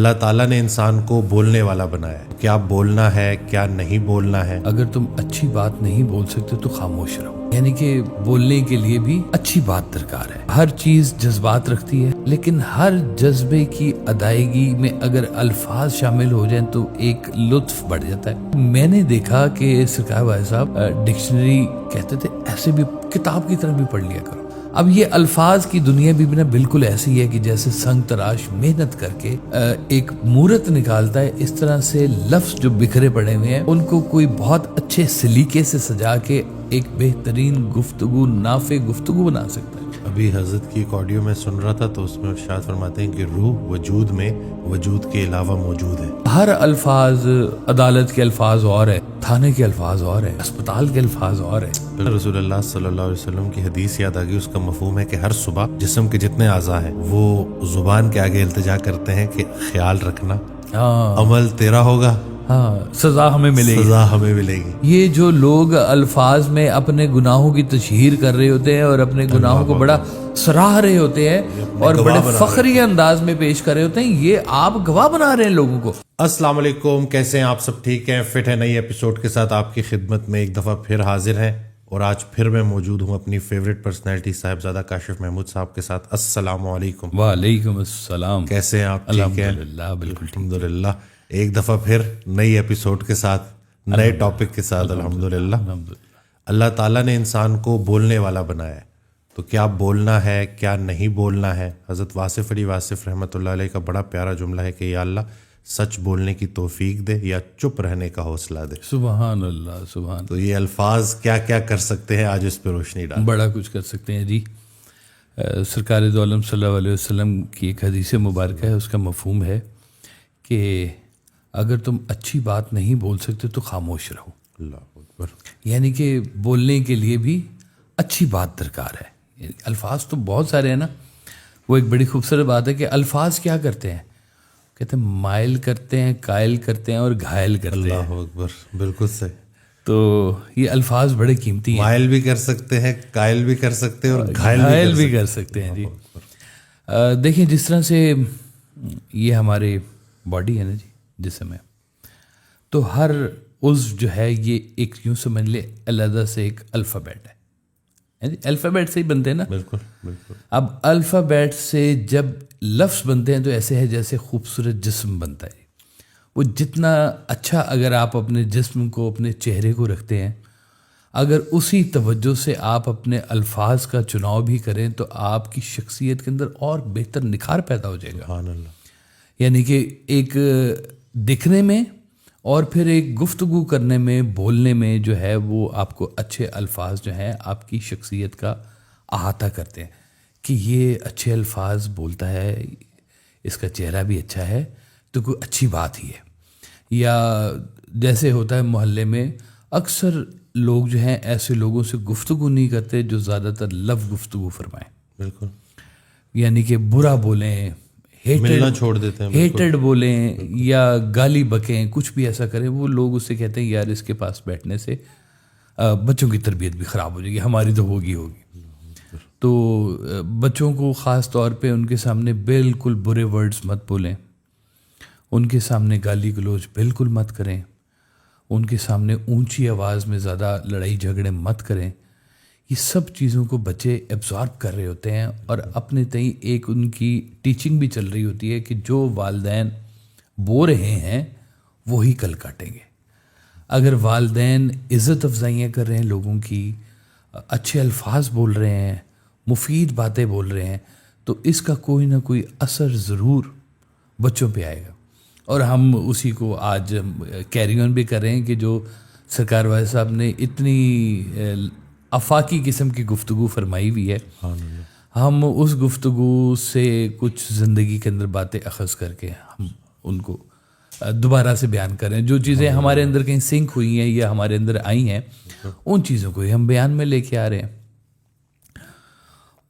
اللہ تعالیٰ نے انسان کو بولنے والا بنایا ہے. کیا بولنا ہے کیا نہیں بولنا ہے. اگر تم اچھی بات نہیں بول سکتے تو خاموش رہو. یعنی کہ بولنے کے لیے بھی اچھی بات درکار ہے. ہر چیز جذبات رکھتی ہے، لیکن ہر جذبے کی ادائیگی میں اگر الفاظ شامل ہو جائیں تو ایک لطف بڑھ جاتا ہے. میں نے دیکھا کہ سرکار بھائی صاحب ڈکشنری کہتے تھے ایسے بھی کتاب کی طرح بھی پڑھ لیا کرو. اب یہ الفاظ کی دنیا بھی نا بالکل ایسی ہے کہ جیسے سنگ تراش محنت کر کے ایک مورت نکالتا ہے، اس طرح سے لفظ جو بکھرے پڑے ہوئے ہیں ان کو کوئی بہت اچھے سلیقے سے سجا کے ایک بہترین گفتگو، نافع گفتگو بنا سکتا ہے. ابھی حضرت کی ایک آڈیو میں سن رہا تھا تو اس میں ارشاد فرماتے ہیں کہ روح وجود میں وجود کے علاوہ موجود ہے. ہر الفاظ، عدالت کے الفاظ اور ہے، تھانے کے الفاظ اور ہے، اسپتال کے الفاظ اور ہے. رسول اللہ صلی اللہ علیہ وسلم کی حدیث یاد آ گئی. اس کا مفہوم ہے کہ ہر صبح جسم کے جتنے اعضاء ہیں وہ زبان کے آگے التجا کرتے ہیں کہ خیال رکھنا، عمل تیرا ہوگا، سزا ہمیں ملے گی، سزا ہمیں ملے گی. یہ جو لوگ الفاظ میں اپنے گناہوں کی تشہیر کر رہے ہوتے ہیں اور اپنے گناہوں کو بڑا سراہ رہے ہوتے ہیں اور بڑے فخری انداز میں پیش کر رہے ہوتے ہیں، یہ آپ گواہ بنا رہے ہیں لوگوں کو. السلام علیکم، کیسے ہیں آپ سب؟ ٹھیک ہیں؟ فٹ ہے؟ نئی ایپیسوڈ کے ساتھ آپ کی خدمت میں ایک دفعہ پھر حاضر ہیں اور آج پھر میں موجود ہوں اپنی فیوریٹ پرسنالٹی صاحبزادہ کاشف محمود صاحب کے ساتھ. السلام علیکم. وعلیکم السلام. کیسے ہیں آپ؟ ٹھیک ہیں؟ الحمدللہ، بالکل الحمدللہ. ایک دفعہ پھر نئی ایپیسوڈ کے ساتھ، نئے ٹاپک کے ساتھ. الحمدللہ. اللہ تعالیٰ نے انسان کو بولنے والا بنایا ہے، تو کیا بولنا ہے کیا نہیں بولنا ہے. حضرت واصف علی واصف رحمۃ اللہ علیہ کا بڑا پیارا جملہ ہے کہ یا اللہ سچ بولنے کی توفیق دے یا چپ رہنے کا حوصلہ دے. سبحان اللہ، سبحان. تو یہ الفاظ کیا کیا کر سکتے ہیں، آج اس پہ روشنی ڈال. بڑا کچھ کر سکتے ہیں جی. سرکار دو عالم صلی اللہ علیہ وسلم کی ایک حدیث مبارکہ ہے، اس کا مفہوم ہے کہ اگر تم اچھی بات نہیں بول سکتے تو خاموش رہو. اللہ اکبر. یعنی کہ بولنے کے لیے بھی اچھی بات درکار ہے. یعنی الفاظ تو بہت سارے ہیں نا. وہ ایک بڑی خوبصورت بات ہے کہ الفاظ کیا کرتے ہیں، کہتے ہیں مائل کرتے ہیں، قائل کرتے ہیں اور گھائل کرتے ہیں. اللہ اکبر، بالکل صحیح. تو یہ الفاظ بڑے قیمتی ہیں. مائل بھی کر سکتے ہیں، قائل بھی کر سکتے ہیں اور گھائل بھی کر سکتے ہیں جی. دیکھیں جس طرح سے یہ ہمارے باڈی ہے نا جی، جسم ہے، تو ہر عضو جو ہے یہ ایک یوں سمجھ لے علیحدہ سے ایک الفابیٹ ہے. الفابیٹ سے ہی بنتے ہیں نا. بالکل بالکل. اب الفابیٹ سے جب لفظ بنتے ہیں تو ایسے ہے جیسے خوبصورت جسم بنتا ہے. وہ جتنا اچھا اگر آپ اپنے جسم کو، اپنے چہرے کو رکھتے ہیں، اگر اسی توجہ سے آپ اپنے الفاظ کا چناؤ بھی کریں تو آپ کی شخصیت کے اندر اور بہتر نکھار پیدا ہو جائے گا. سبحان اللہ. یعنی کہ ایک دکھنے میں اور پھر ایک گفتگو کرنے میں، بولنے میں جو ہے وہ آپ کو اچھے الفاظ جو ہیں آپ کی شخصیت کا احاطہ کرتے ہیں کہ یہ اچھے الفاظ بولتا ہے، اس کا چہرہ بھی اچھا ہے، تو کوئی اچھی بات ہی ہے. یا جیسے ہوتا ہے محلے میں اکثر لوگ جو ہیں ایسے لوگوں سے گفتگو نہیں کرتے جو زیادہ تر لفظ گفتگو فرمائیں. بالکل. یعنی کہ برا بولیں، ملنا چھوڑ دیتے ہیں، ہیٹڈ بولیں یا گالی بکیں، کچھ بھی ایسا کریں. وہ لوگ اس سے کہتے ہیں یار اس کے پاس بیٹھنے سے بچوں کی تربیت بھی خراب ہو جائے گی، ہماری تو ہوگی. تو بچوں کو خاص طور پہ ان کے سامنے بالکل برے ورڈز مت بولیں، ان کے سامنے گالی گلوچ بالکل مت کریں، ان کے سامنے اونچی آواز میں زیادہ لڑائی جھگڑے مت کریں. یہ سب چیزوں کو بچے ایبزارب کر رہے ہوتے ہیں اور اپنے تئیں ایک ان کی ٹیچنگ بھی چل رہی ہوتی ہے کہ جو والدین بو رہے ہیں وہی کل کاٹیں گے. اگر والدین عزت افزائیاں کر رہے ہیں لوگوں کی، اچھے الفاظ بول رہے ہیں، مفید باتیں بول رہے ہیں، تو اس کا کوئی نہ کوئی اثر ضرور بچوں پہ آئے گا. اور ہم اسی کو آج کیری آن بھی کر رہے ہیں کہ جو سرکار واحد صاحب نے اتنی آفاقی قسم کی گفتگو فرمائی ہوئی ہے، ہم اس گفتگو سے کچھ زندگی کے اندر باتیں اخذ کر کے ہم ان کو دوبارہ سے بیان کر رہے ہیں. جو چیزیں ہمارے اندر کہیں سنک ہوئی ہیں یا ہمارے اندر آئی ہیں، ان چیزوں کو ہی ہم بیان میں لے کے آ رہے ہیں.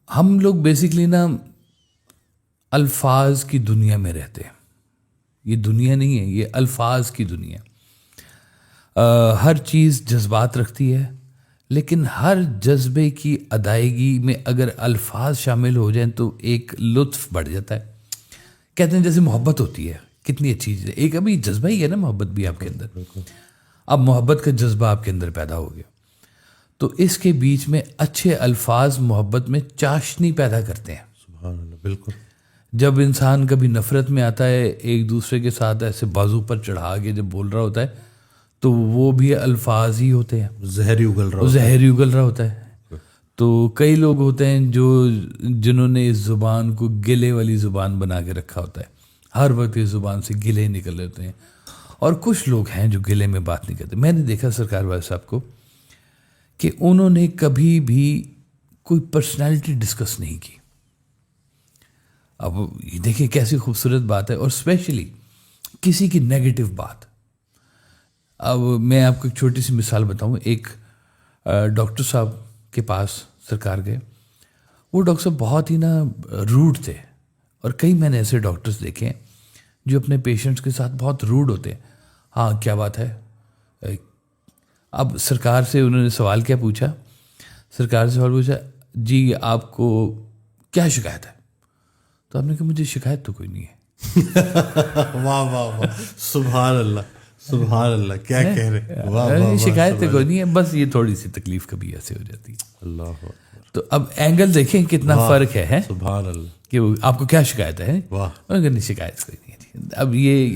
ہم لوگ بیسکلی نا الفاظ کی دنیا میں رہتے ہیں. یہ دنیا نہیں ہے، یہ الفاظ کی دنیا. ہر چیز جذبات رکھتی ہے، لیکن ہر جذبے کی ادائیگی میں اگر الفاظ شامل ہو جائیں تو ایک لطف بڑھ جاتا ہے. کہتے ہیں جیسے محبت ہوتی ہے کتنی اچھی چیز ہے. ایک ابھی جذبہ ہی ہے نا محبت بھی آپ کے اندر. اب محبت کا جذبہ آپ کے اندر پیدا ہو گیا تو اس کے بیچ میں اچھے الفاظ محبت میں چاشنی پیدا کرتے ہیں. سبحان اللہ. بالکل. جب انسان کبھی نفرت میں آتا ہے ایک دوسرے کے ساتھ ایسے بازو پر چڑھا کے جب بول رہا ہوتا ہے تو وہ بھی الفاظ ہی ہوتے ہیں. زہری اگل رہا ہوتا ہے. تو کئی لوگ ہوتے ہیں جنہوں نے اس زبان کو گلے والی زبان بنا کے رکھا ہوتا ہے. ہر وقت اس زبان سے گلے نکل رہے ہوتے ہیں. اور کچھ لوگ ہیں جو گلے میں بات نہیں کرتے. میں نے دیکھا سرکار والے صاحب کو کہ انہوں نے کبھی بھی کوئی پرسنالٹی ڈسکس نہیں کی. اب یہ دیکھیں کیسی خوبصورت بات ہے. اور اسپیشلی کسی کی نیگیٹو بات. اب میں آپ کو ایک چھوٹی سی مثال بتاؤں. ایک ڈاکٹر صاحب کے پاس سرکار گئے. وہ ڈاکٹر صاحب بہت ہی نا روڈ تھے. اور کئی میں نے ایسے ڈاکٹرز دیکھے ہیں جو اپنے پیشنٹس کے ساتھ بہت روڈ ہوتے ہیں. ہاں کیا بات ہے. اب سرکار سے انہوں نے سوال کیا پوچھا. سرکار سے سوال پوچھا جی آپ کو کیا شکایت ہے. تو آپ نے کہا مجھے شکایت تو کوئی نہیں ہے. واہ واہ واہ. سبحان اللہ. سبحان اللہ. کیا کہہ رہے. واہ شکایت تو کوئی نہیں ہے, بس یہ تھوڑی سی تکلیف کبھی ایسے ہو جاتی ہے. اللہ. تو اب اینگل دیکھیں کتنا فرق ہے. سبحان اللہ. کہ آپ کو کیا شکایت ہے. نہیں شکایت کوئی نہیں ہے.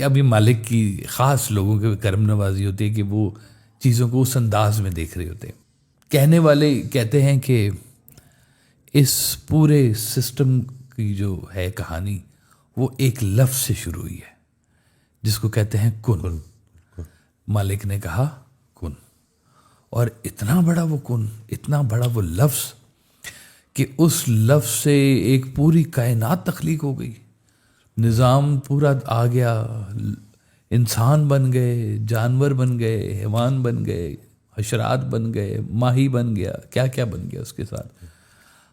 اب یہ مالک کی خاص لوگوں کے کرم نوازی ہوتی ہے کہ وہ چیزوں کو اس انداز میں دیکھ رہے ہوتے ہیں. کہنے والے کہتے ہیں کہ اس پورے سسٹم کی جو ہے کہانی وہ ایک لفظ سے شروع ہوئی ہے جس کو کہتے ہیں کن. مالک نے کہا کن, اور اتنا بڑا وہ کن, اتنا بڑا وہ لفظ کہ اس لفظ سے ایک پوری کائنات تخلیق ہو گئی. نظام پورا آ گیا. انسان بن گئے, جانور بن گئے, حیوان بن گئے, حشرات بن گئے, ماہی بن گیا, کیا کیا بن گیا. اس کے ساتھ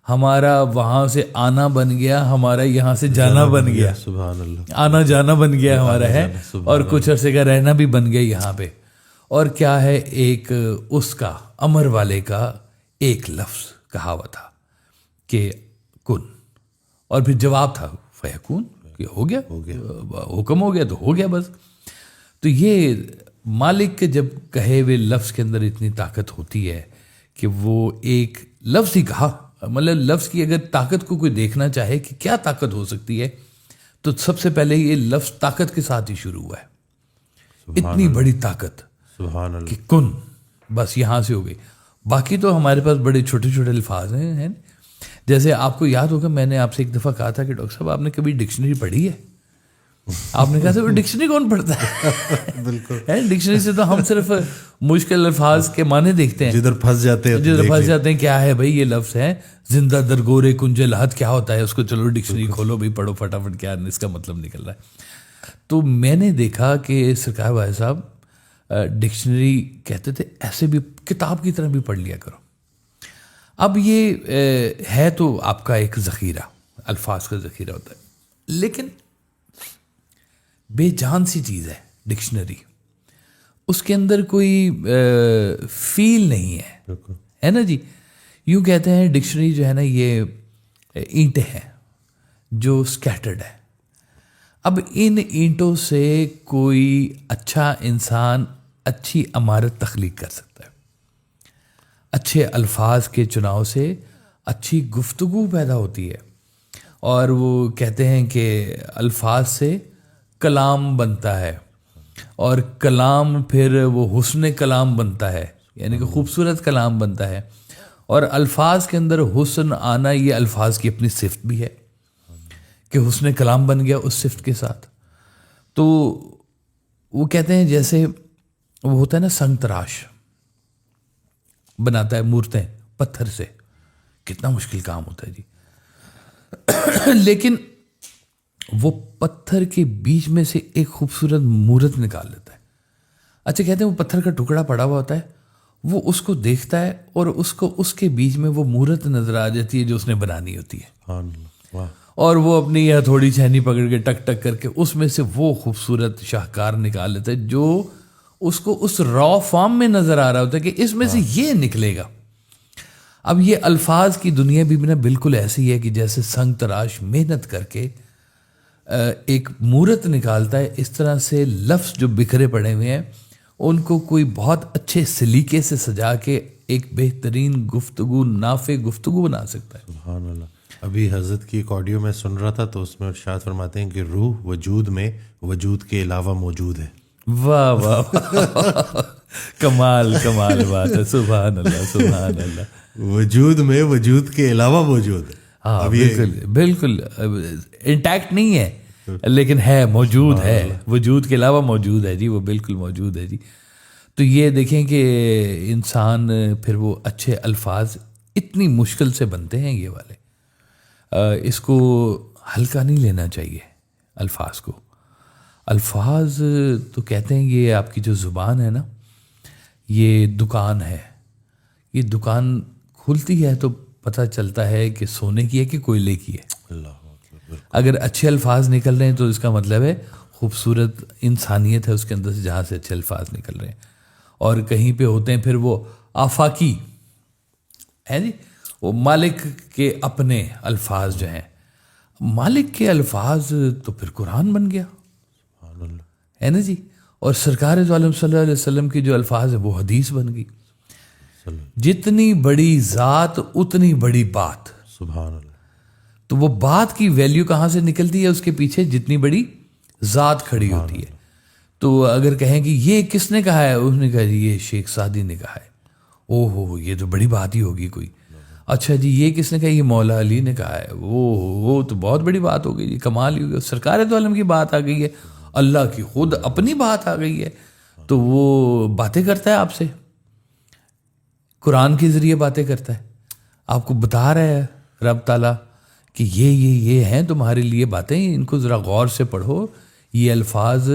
ہمارا وہاں سے آنا بن گیا, ہمارا یہاں سے جانا بن گیا. سبحان اللہ. آنا جانا بن گیا ہمارا ہے. اور کچھ عرصے کا رہنا بھی بن گیا یہاں پہ. اور کیا ہے ایک اس کا امر والے کا ایک لفظ کہا ہوا تھا کہ کن, اور پھر جواب تھا فیکون, کہ ہو گیا, حکم ہو گیا تو ہو گیا بس. تو یہ مالک کے جب کہے ہوئے لفظ کے اندر اتنی طاقت ہوتی ہے کہ وہ ایک لفظ ہی کہا. مطلب لفظ کی اگر طاقت کو کوئی دیکھنا چاہے کہ کیا طاقت ہو سکتی ہے تو سب سے پہلے یہ لفظ طاقت کے ساتھ ہی شروع ہوا ہے. اتنی بڑی طاقت سبحان اللہ کہ کن, بس یہاں سے ہو گئی. باقی تو ہمارے پاس بڑے چھوٹے چھوٹے الفاظ ہیں. جیسے آپ کو یاد ہوگا میں نے آپ سے ایک دفعہ کہا تھا کہ ڈاکٹر صاحب آپ نے کبھی ڈکشنری پڑھی ہے. آپ نے کہا تھا ڈکشنری کون پڑھتا ہے. بالکل. ڈکشنری سے تو ہم صرف مشکل الفاظ کے معنی دیکھتے ہیں, جدھر پھنس جاتے ہیں کیا ہے بھائی یہ لفظ ہے زندہ درگورے کنج لحد, کیا ہوتا ہے اس کو, چلو ڈکشنری کھولو بھائی پڑھو فٹافٹ کیا اس کا مطلب نکل رہا ہے. تو میں نے دیکھا کہ سرکار بھائی صاحب ڈکشنری کہتے تھے ایسے بھی کتاب کی طرح بھی پڑھ لیا کرو. اب یہ ہے تو آپ کا ایک ذخیرہ, الفاظ کا ذخیرہ ہوتا ہے, لیکن بے جان سی چیز ہے ڈکشنری. اس کے اندر کوئی فیل نہیں ہے نا جی. یوں کہتے ہیں ڈکشنری جو ہے نا یہ اینٹیں ہیں جو سکیٹرڈ ہے. اب ان اینٹوں سے کوئی اچھا انسان اچھی عمارت تخلیق کر سکتا ہے. اچھے الفاظ کے چناؤ سے اچھی گفتگو پیدا ہوتی ہے. اور وہ کہتے ہیں کہ الفاظ سے کلام بنتا ہے, اور کلام پھر وہ حسن کلام بنتا ہے, یعنی کہ خوبصورت کلام بنتا ہے. اور الفاظ کے اندر حسن آنا یہ الفاظ کی اپنی صفت بھی ہے کہ حسن کلام بن گیا اس صفت کے ساتھ. تو وہ کہتے ہیں جیسے وہ ہوتا ہے نا سنگ تراش بناتا ہے مورتیں پتھر سے, کتنا مشکل کام ہوتا ہے جی. لیکن وہ پتھر کے بیچ میں سے ایک خوبصورت مورت نکال لیتا ہے. اچھا کہتے ہیں وہ پتھر کا ٹکڑا پڑا ہوا ہوتا ہے, وہ اس کو دیکھتا ہے اور اس کو اس کے بیچ میں وہ مورت نظر آ جاتی ہے جو اس نے بنانی ہوتی ہے. اور وہ اپنی یہ تھوڑی چھینی پکڑ کے ٹک ٹک کر کے اس میں سے وہ خوبصورت شاہکار نکال لیتا ہے جو اس کو اس را فارم میں نظر آ رہا ہوتا ہے کہ اس میں سے یہ نکلے گا. اب یہ الفاظ کی دنیا بھی نا بالکل ایسی ہے کہ جیسے سنگ تراش محنت کر کے ایک مورت نکالتا ہے، اس طرح سے لفظ جو بکھرے پڑے ہوئے ہیں ان کو کوئی بہت اچھے سلیقے سے سجا کے ایک بہترین گفتگو، نافع گفتگو بنا سکتا ہے. سبحان اللہ. ابھی حضرت کی ایک آڈیو میں سن رہا تھا تو اس میں ارشاد فرماتے ہیں کہ روح وجود میں وجود کے علاوہ موجود ہے. واہ واہ واہ. کمال کمال بات ہے. سبحان اللہ سبحان اللہ. وجود میں وجود کے علاوہ موجود ہے. ہاں بالکل بالکل انٹیکٹ نہیں ہے لیکن ہے، موجود ہے، وجود کے علاوہ موجود ہے جی، وہ بالکل موجود ہے جی. تو یہ دیکھیں کہ انسان پھر وہ اچھے الفاظ اتنی مشکل سے بنتے ہیں یہ والے، اس کو ہلکا نہیں لینا چاہیے. الفاظ کو، الفاظ تو کہتے ہیں یہ آپ کی جو زبان ہے نا، یہ دکان ہے. یہ دکان کھلتی ہے تو پتہ چلتا ہے کہ سونے کی ہے کہ کوئلے کی ہے. اللہ. اگر اچھے الفاظ نکل رہے ہیں تو اس کا مطلب ہے خوبصورت انسانیت ہے اس کے اندر سے، جہاں سے اچھے الفاظ نکل رہے ہیں. اور کہیں پہ ہوتے ہیں پھر وہ آفاقی ہے جی، وہ مالک کے اپنے الفاظ جو ہیں. مالک کے الفاظ تو پھر قرآن بن گیا ہے نا جی. اور سرکار دو عالم صلی اللہ علیہ وسلم کی جو الفاظ ہیں وہ حدیث بن گئی. جتنی بڑی ذات اتنی بڑی بات. سبحان اللہ. تو وہ بات کی ویلیو کہاں سے نکلتی ہے؟ اس کے پیچھے جتنی بڑی ذات کھڑی ہوتی ہے. تو اگر کہیں کہ یہ کس نے کہا ہے، اس نے کہا جی یہ شیخ سعدی نے کہا ہے. او ہو، یہ تو بڑی بات ہی ہوگی کوئی. اچھا جی یہ کس نے کہا؟ یہ مولا علی نے کہا ہے. وہ تو بہت بڑی بات ہو گئی جی، کمال ہی ہو گیا. سرکار دو عالم کی بات آ گئی ہے، اللہ کی خود اپنی بات آ گئی ہے، تو وہ باتیں کرتا ہے آپ سے، قرآن کے ذریعے باتیں کرتا ہے. آپ کو بتا رہا ہے رب تعالیٰ کہ یہ ہیں تمہارے لیے باتیں، ان کو ذرا غور سے پڑھو. یہ الفاظ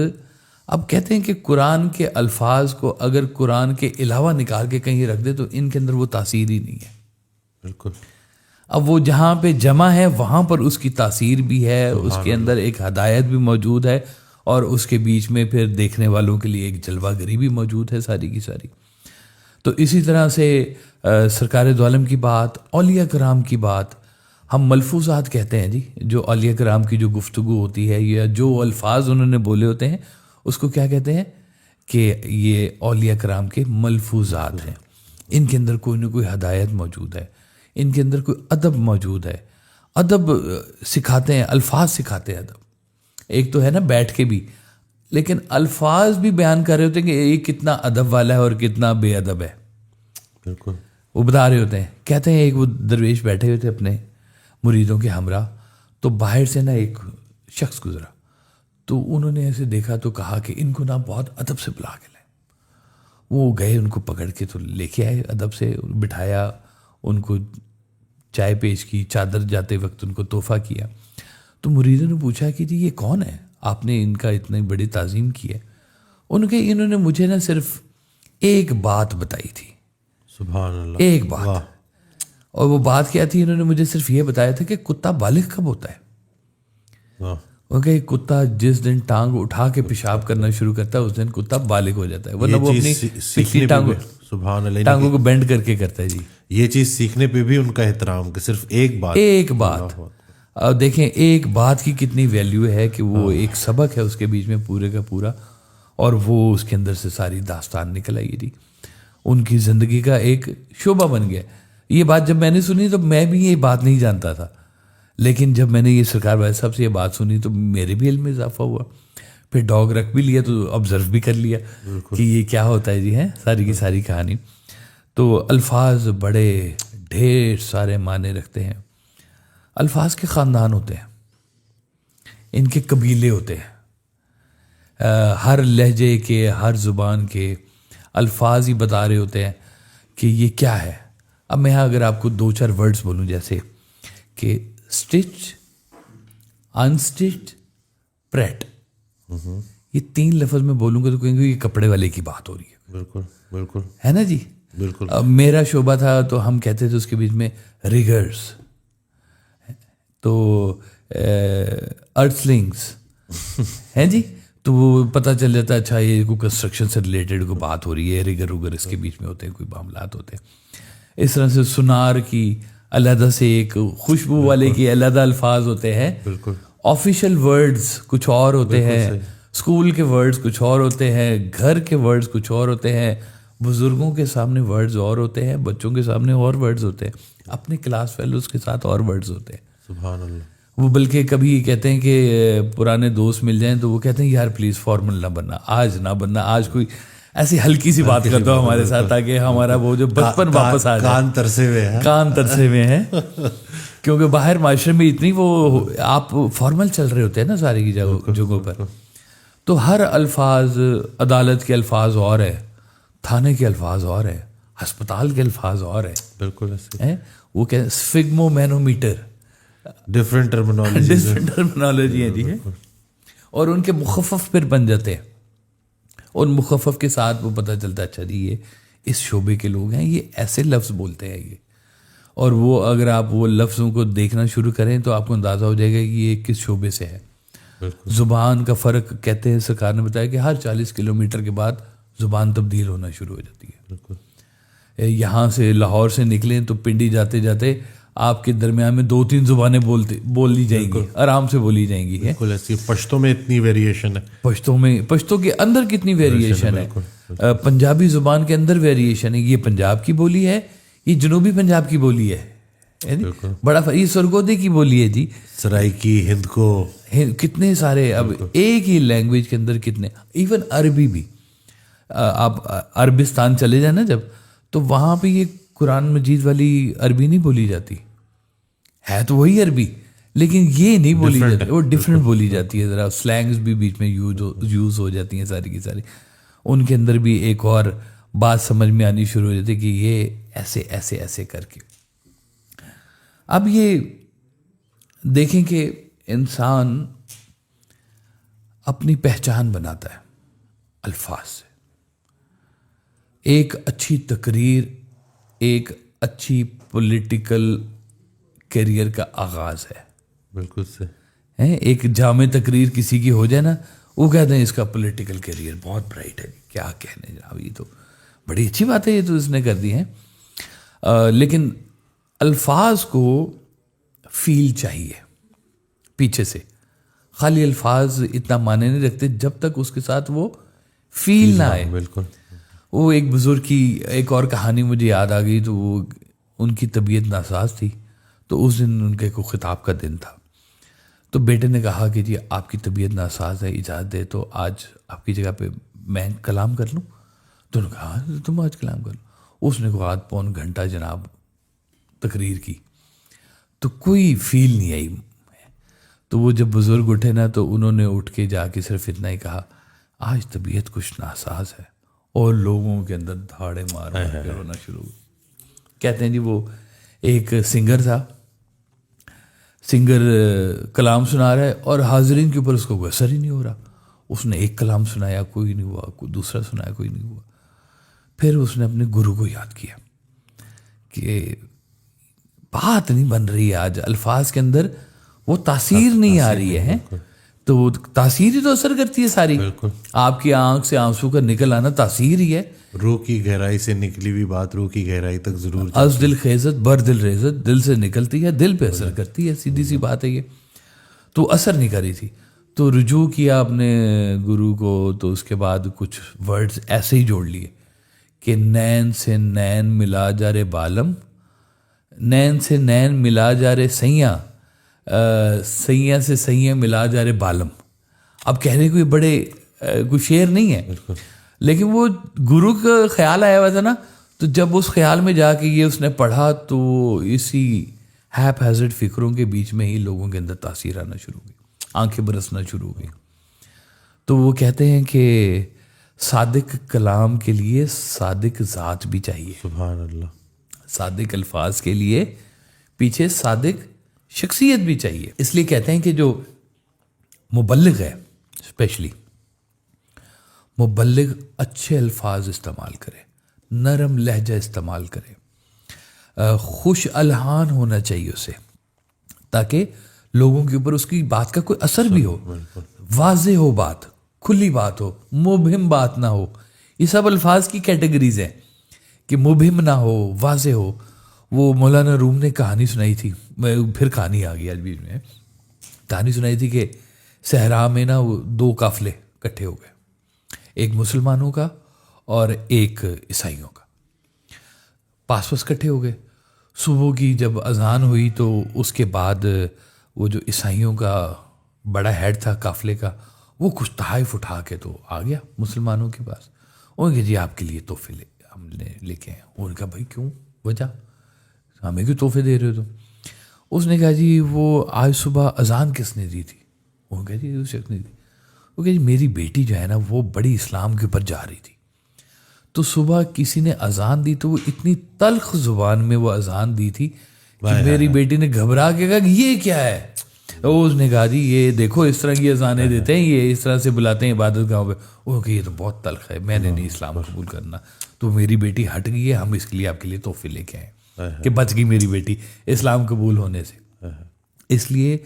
اب کہتے ہیں کہ قرآن کے الفاظ کو اگر قرآن کے علاوہ نکال کے کہیں رکھ دے تو ان کے اندر وہ تاثیر ہی نہیں ہے. بالکل. اب وہ جہاں پہ جمع ہے وہاں پر اس کی تاثیر بھی ہے، اس کے اندر ایک ہدایت بھی موجود ہے، اور اس کے بیچ میں پھر دیکھنے والوں کے لیے ایک جلوہ گری بھی موجود ہے ساری کی ساری. تو اسی طرح سے سرکار دو عالم کی بات، اولیاء کرام کی بات، ہم ملفوظات کہتے ہیں جی، جو اولیاء کرام کی جو گفتگو ہوتی ہے یا جو الفاظ انہوں نے بولے ہوتے ہیں اس کو کیا کہتے ہیں کہ یہ اولیاء کرام کے ملفوظات ہیں. ان کے اندر کوئی نہ کوئی ہدایت موجود ہے، ان کے اندر کوئی ادب موجود ہے. ادب سکھاتے ہیں، الفاظ سکھاتے ہیں ادب. ایک تو ہے نا بیٹھ کے بھی، لیکن الفاظ بھی بیان کر رہے ہوتے ہیں کہ یہ کتنا ادب والا ہے اور کتنا بے ادب ہے. بالکل. وہ بتا رہے ہوتے ہیں. کہتے ہیں ایک وہ درویش بیٹھے ہوئے تھے اپنے مریدوں کے ہمراہ، تو باہر سے نا ایک شخص گزرا، تو انہوں نے ایسے دیکھا تو کہا کہ ان کو نا بہت ادب سے بلا کے لائیں. وہ گئے، ان کو پکڑ کے تو لے کے آئے، ادب سے بٹھایا، ان کو چائے پیش کی، چادر جاتے وقت ان کو تحفہ کیا. تو مریدوں نے پوچھا کہ جی یہ کون ہے، آپ نے ان کا اتنی بڑی تعظیم کی ہے؟ انہوں نے مجھے نا صرف ایک بات بتائی تھی. سبحان اللہ. ایک بات. اور وہ بات کیا تھی؟ انہوں نے مجھے صرف یہ بتایا تھا کہ کتا بالغ کب ہوتا ہے. کہ کتا جس دن ٹانگ اٹھا کے پیشاب کرنا شروع کرتا ہے اس دن کتا بالغ ہو جاتا ہے، ورنہ وہ اپنی پچھلی ٹانگوں کو بینڈ کر کے کرتا ہے جی. یہ چیز سیکھنے پہ بھی ان کا احترام کہ صرف ایک بات. اب دیکھیں ایک بات کی کتنی ویلیو ہے کہ وہ ایک سبق ہے اس کے بیچ میں پورے کا پورا، اور وہ اس کے اندر سے ساری داستان نکل آئی جی. ان کی زندگی کا ایک شعبہ بن گیا. یہ بات جب میں نے سنی تو میں بھی یہ بات نہیں جانتا تھا، لیکن جب میں نے یہ سرکار بھائی صاحب سے یہ بات سنی تو میرے بھی علم میں اضافہ ہوا. پھر ڈاگ رکھ بھی لیا تو آبزرو بھی کر لیا کہ یہ کیا ہوتا ہے جی. ہے ساری کی ساری کہانی. تو الفاظ بڑے ڈھیر سارے معنی رکھتے ہیں. الفاظ کے خاندان ہوتے ہیں، ان کے قبیلے ہوتے ہیں. ہر لہجے کے، ہر زبان کے الفاظ ہی بتا رہے ہوتے ہیں کہ یہ کیا ہے. اب میں اگر آپ کو دو چار ورڈز بولوں جیسے کہ اسٹچ، انسٹچ، پریٹ، یہ تین لفظ میں بولوں گا تو کہیں گے یہ کپڑے والے کی بات ہو رہی ہے. بالکل بالکل ہے نا جی. بالکل. اب میرا شعبہ تھا تو ہم کہتے تھے اس کے بیچ میں ریگرز، تو ارتھلنگس ہیں جی. تو وہ پتہ چل جاتا ہے اچھا یہ کوئی کنسٹرکشن سے ریلیٹڈ کوئی بات ہو رہی ہے. ریگر وگر اس کے بیچ میں ہوتے ہیں، کوئی معاملات ہوتے ہیں. اس طرح سے سنار کی علیحدہ سے ایک، خوشبو والے کی علیحدہ الفاظ ہوتے ہیں. بالکل. آفیشیل ورڈز کچھ اور ہوتے ہیں, اسکول کے ورڈز کچھ اور ہوتے ہیں, گھر کے ورڈز کچھ اور ہوتے ہیں, بزرگوں کے سامنے ورڈز اور ہوتے ہیں, بچوں کے سامنے اور ورڈز ہوتے ہیں, اپنے کلاس فیلوز کے ساتھ اور ورڈز ہوتے ہیں. سبحان اللہ. وہ بلکہ کبھی کہتے ہیں کہ پرانے دوست مل جائیں تو وہ کہتے ہیں یار پلیز فارمل نہ بننا, آج نہ بننا, آج کوئی ایسی ہلکی سی بات کر دو ہمارے ساتھ تاکہ ہمارا وہ جو بچپن واپس آ جائے. کان ترسے ہوئے ہیں کیونکہ باہر معاشرے میں اتنی وہ آپ فارمل چل رہے ہوتے ہیں نا ساری کی جگہوں پر, تو ہر الفاظ, عدالت کے الفاظ اور ہے, تھانے کے الفاظ اور ہے, ہسپتال کے الفاظ اور ہے. بالکل ایسے وہ کہ سفگمو مینومیٹر, ڈفرینٹ ٹرمینالوجی ہے جی, اور ان کے مخفف پھر بن جاتے ہیں. ان مخفف کے ساتھ وہ پتہ چلتا ہے اچھا جی یہ اس شعبے کے لوگ ہیں, یہ ایسے لفظ بولتے ہیں یہ. اور وہ اگر آپ وہ لفظوں کو دیکھنا شروع کریں تو آپ کو اندازہ ہو جائے گا کہ یہ کس شعبے سے ہے. زبان کا فرق کہتے ہیں, سرکار نے بتایا کہ ہر 40 کلومیٹر کے بعد زبان تبدیل ہونا شروع ہو جاتی ہے. یہاں سے لاہور سے نکلیں تو پنڈی جاتے جاتے آپ کے درمیان میں 2-3 زبانیں بولی جائیں گی, آرام سے بولی جائیں گی. پشتوں میں اتنی ویریشن ہے, پشتوں کے اندر کتنی ویریشن ہے, پنجابی زبان کے اندر ویریشن ہے. یہ پنجاب کی بولی ہے, یہ جنوبی پنجاب کی بولی ہے, بڑا یہ سرگودے کی بولی ہے جی, سرائکی, ہند کو, کتنے سارے. اب ایک ہی لینگویج کے اندر کتنے, ایون عربی بھی. آپ عربستان چلے جائیں نا جب, تو وہاں پہ یہ قرآن مجید والی عربی نہیں بولی جاتی, ہے تو وہی عربی لیکن یہ نہیں بولی جاتی, وہ ڈفرینٹ بولی جاتی ہے. ذرا سلینگز بھی بیچ میں یوز ہو جاتی ہیں ساری کی ساری. ان کے اندر بھی ایک اور بات سمجھ میں آنی شروع ہو جاتی ہے کہ یہ ایسے ایسے ایسے کر کے. اب یہ دیکھیں کہ انسان اپنی پہچان بناتا ہے الفاظ سے. ایک اچھی تقریر, ایک اچھی پولیٹیکل کیریئر کا آغاز ہے. بالکل سے ایک جامع تقریر کسی کی ہو جائے نا, وہ کہتے ہیں اس کا پولیٹیکل کیریئر بہت برائٹ ہے. کیا کہنے جناب, یہ تو بڑی اچھی بات ہے, یہ تو اس نے کر دی ہے. لیکن الفاظ کو فیل چاہیے پیچھے سے. خالی الفاظ اتنا معنی نہیں رکھتے جب تک اس کے ساتھ وہ فیل نہ آئے. بالکل. وہ ایک بزرگ کی ایک اور کہانی مجھے یاد آ گئی. تو وہ ان کی طبیعت ناساز تھی, تو اس دن ان کے کوئی خطاب کا دن تھا. تو بیٹے نے کہا کہ جی آپ کی طبیعت ناساز ہے, اجازت دے تو آج آپ کی جگہ پہ میں کلام کر لوں. تو انہوں نے کہا تم آج کلام کر لو. اس نے کو آدھ پون گھنٹہ جناب تقریر کی, تو کوئی فیل نہیں آئی. تو وہ جب بزرگ اٹھے نا تو انہوں نے اٹھ کے جا کے صرف اتنا ہی کہا آج طبیعت کچھ ناساز ہے, اور لوگوں کے اندر دھاڑے مار کے رونا شروع ہوئی. کہتے ہیں جی وہ ایک سنگر تھا, سنگر کلام سنا رہا ہے اور حاضرین کے اوپر اس کو کوئی اثر ہی نہیں ہو رہا. اس نے ایک کلام سنایا, کوئی نہیں ہوا, کوئی دوسرا سنایا, کوئی نہیں ہوا. پھر اس نے اپنے گرو کو یاد کیا کہ بات نہیں بن رہی ہے آج, الفاظ کے اندر وہ تاثیر نہیں آ رہی ہے. تو تاثیر ہی تو اثر کرتی ہے ساری. آپ کی آنکھ سے آنسو کا نکل آنا تاثیر ہی ہے. روح کی گہرائی سے نکلی ہوئی بات روح کی گہرائی تک ضرور. از دل خیزت بر دل ریزت, دل سے نکلتی ہے دل پہ اثر کرتی ہے, سیدھی سی بات ہے یہ. تو اثر نہیں کر رہی تھی, تو رجوع کیا اپنے گرو کو. تو اس کے بعد کچھ ورڈز ایسے ہی جوڑ لیے کہ نین سے نین ملا جا رے بالم, نین سے نین ملا جا رے سیاں, سیاں سے سیاں ملا جا رے بالم. اب کہنے کو یہ بڑے کوئی شعر نہیں ہے, لیکن وہ گرو کا خیال آیا ہوا تھا نا. تو جب اس خیال میں جا کے یہ اس نے پڑھا تو اسی ہیپ ہیزرڈ فکروں کے بیچ میں ہی لوگوں کے اندر تاثیر آنا شروع ہوئی, آنکھیں برسنا شروع ہو گئی. تو وہ کہتے ہیں کہ صادق کلام کے لیے صادق ذات بھی چاہیے. سبحان اللہ. صادق الفاظ کے لیے پیچھے صادق شخصیت بھی چاہیے. اس لیے کہتے ہیں کہ جو مبلغ ہے, اسپیشلی مبلغ اچھے الفاظ استعمال کرے, نرم لہجہ استعمال کرے, خوش الحان ہونا چاہیے اسے, تاکہ لوگوں کے اوپر اس کی بات کا کوئی اثر بھی ہو, واضح ہو بات, کھلی بات ہو, مبہم بات نہ ہو. یہ سب الفاظ کی کیٹیگریز ہیں کہ مبہم نہ ہو, واضح ہو. وہ مولانا روم نے کہانی سنائی تھی, پھر کہانی آ گئی آج بیچ میں. کہانی سنائی تھی کہ صحرا میں نا وہ 2 قافلے اکٹھے ہو گئے, ایک مسلمانوں کا اور ایک عیسائیوں کا, پاس پاس اکٹھے ہو گئے. صبح کی جب اذان ہوئی تو اس کے بعد وہ جو عیسائیوں کا بڑا ہیڈ تھا قافلے کا, وہ کچھ تحائف اٹھا کے تو آ گیا مسلمانوں کے پاس. انہوں نے کہا جی آپ کے لیے تحفے ہم نے لے کے آئے. انہوں نے کہا بھائی کیوں, وجہ, ہمیں کیوں تحفے دے رہے ہو تم؟ اس نے کہا جی وہ آج صبح اذان کس نے دی تھی؟ انہوں نے کہا جی اس شخص نے دی. وہ کہا جی میری بیٹی جو ہے نا وہ بڑی اسلام کے اوپر جا رہی تھی, تو صبح کسی نے اذان دی تو وہ اتنی تلخ زبان میں وہ اذان دی تھی کہ میری بیٹی نے گھبرا کے کہا کہ یہ کیا ہے. اس نے کہا جی یہ دیکھو اس طرح کی اذانیں دیتے ہیں, یہ اس طرح سے بلاتے ہیں عبادت گاہوں پہ. وہ کہ یہ تو بہت تلخ ہے, میں نے نہیں اسلام قبول کرنا. تو میری بیٹی ہٹ گئی ہے, ہم اس کے لیے آپ کے لیے تحفے لے کے آئے کہ بچ گئی میری بیٹی اسلام قبول ہونے سے. اس لیے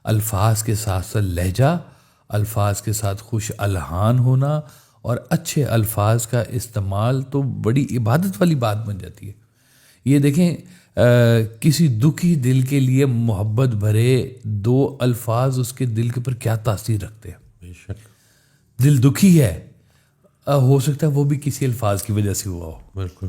الفاظ کے ساتھ ساتھ لہجہ, الفاظ کے ساتھ خوش الحان ہونا اور اچھے الفاظ کا استعمال تو بڑی عبادت والی بات بن جاتی ہے. یہ دیکھیں کسی دکھی دل کے لیے محبت بھرے 2 الفاظ اس کے دل کے اوپر کیا تاثیر رکھتے ہیں. بے شک دل دکھی ہے, ہو سکتا ہے وہ بھی کسی الفاظ کی وجہ سے ہوا ہو. بالکل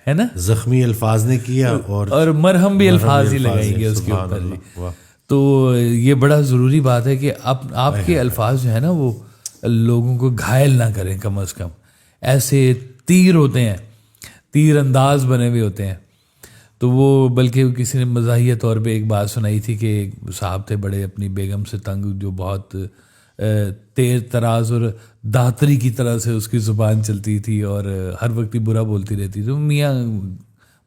ہے نا, زخمی الفاظ نے کیا اور مرہم بھی الفاظ ہی لگائیں گے اس کے اوپر. جی تو یہ بڑا ضروری بات ہے کہ آپ کے الفاظ جو ہے نا وہ لوگوں کو گھائل نہ کریں. کم از کم ایسے تیر ہوتے ہیں, تیر انداز بنے ہوئے ہوتے ہیں. تو وہ بلکہ کسی نے مزاحیہ طور پہ ایک بات سنائی تھی کہ ایک صاحب تھے بڑے اپنی بیگم سے تنگ, جو بہت تیر تراز اور داتری کی طرح سے اس کی زبان چلتی تھی اور ہر وقت ہی برا بولتی رہتی تھی. میاں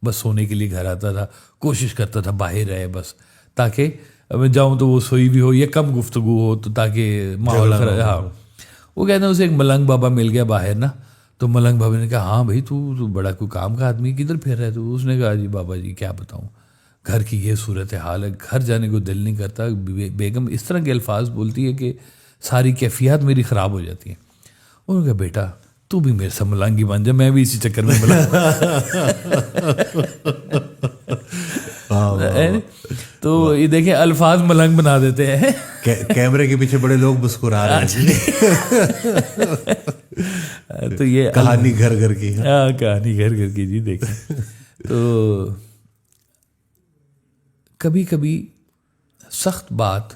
بس سونے کے لیے گھر آتا تھا, کوشش کرتا تھا باہر رہے بس, تاکہ میں جاؤں تو وہ سوئی بھی ہو یا کم گفتگو ہو, تو تاکہ ماحول خراب. ہاں وہ کہتے ہیں اسے ایک ملنگ بابا مل گیا باہر نا, تو ملنگ بابا نے کہا ہاں بھائی تو بڑا کوئی کام کا آدمی, کدھر پھر رہا ہے تو؟ اس نے کہا جی بابا جی کیا بتاؤں, گھر کی یہ صورت حال ہے, گھر جانے کو دل نہیں کرتا, بیگم اس طرح کے الفاظ بولتی ہے کہ ساری کیفیات میری خراب ہو جاتی ہیں. انہوں نے کہا بیٹا تو بھی میرے سے ملنگی بن جا, میں بھی اسی چکر میں تو یہ دیکھیں الفاظ ملنگ بنا دیتے ہیں. کیمرے کے پیچھے بڑے لوگ مسکرا رہے ہیں. تو یہ کہانی گھر گھر کی, ہاں کہانی گھر گھر کی. جی دیکھیں تو کبھی کبھی سخت بات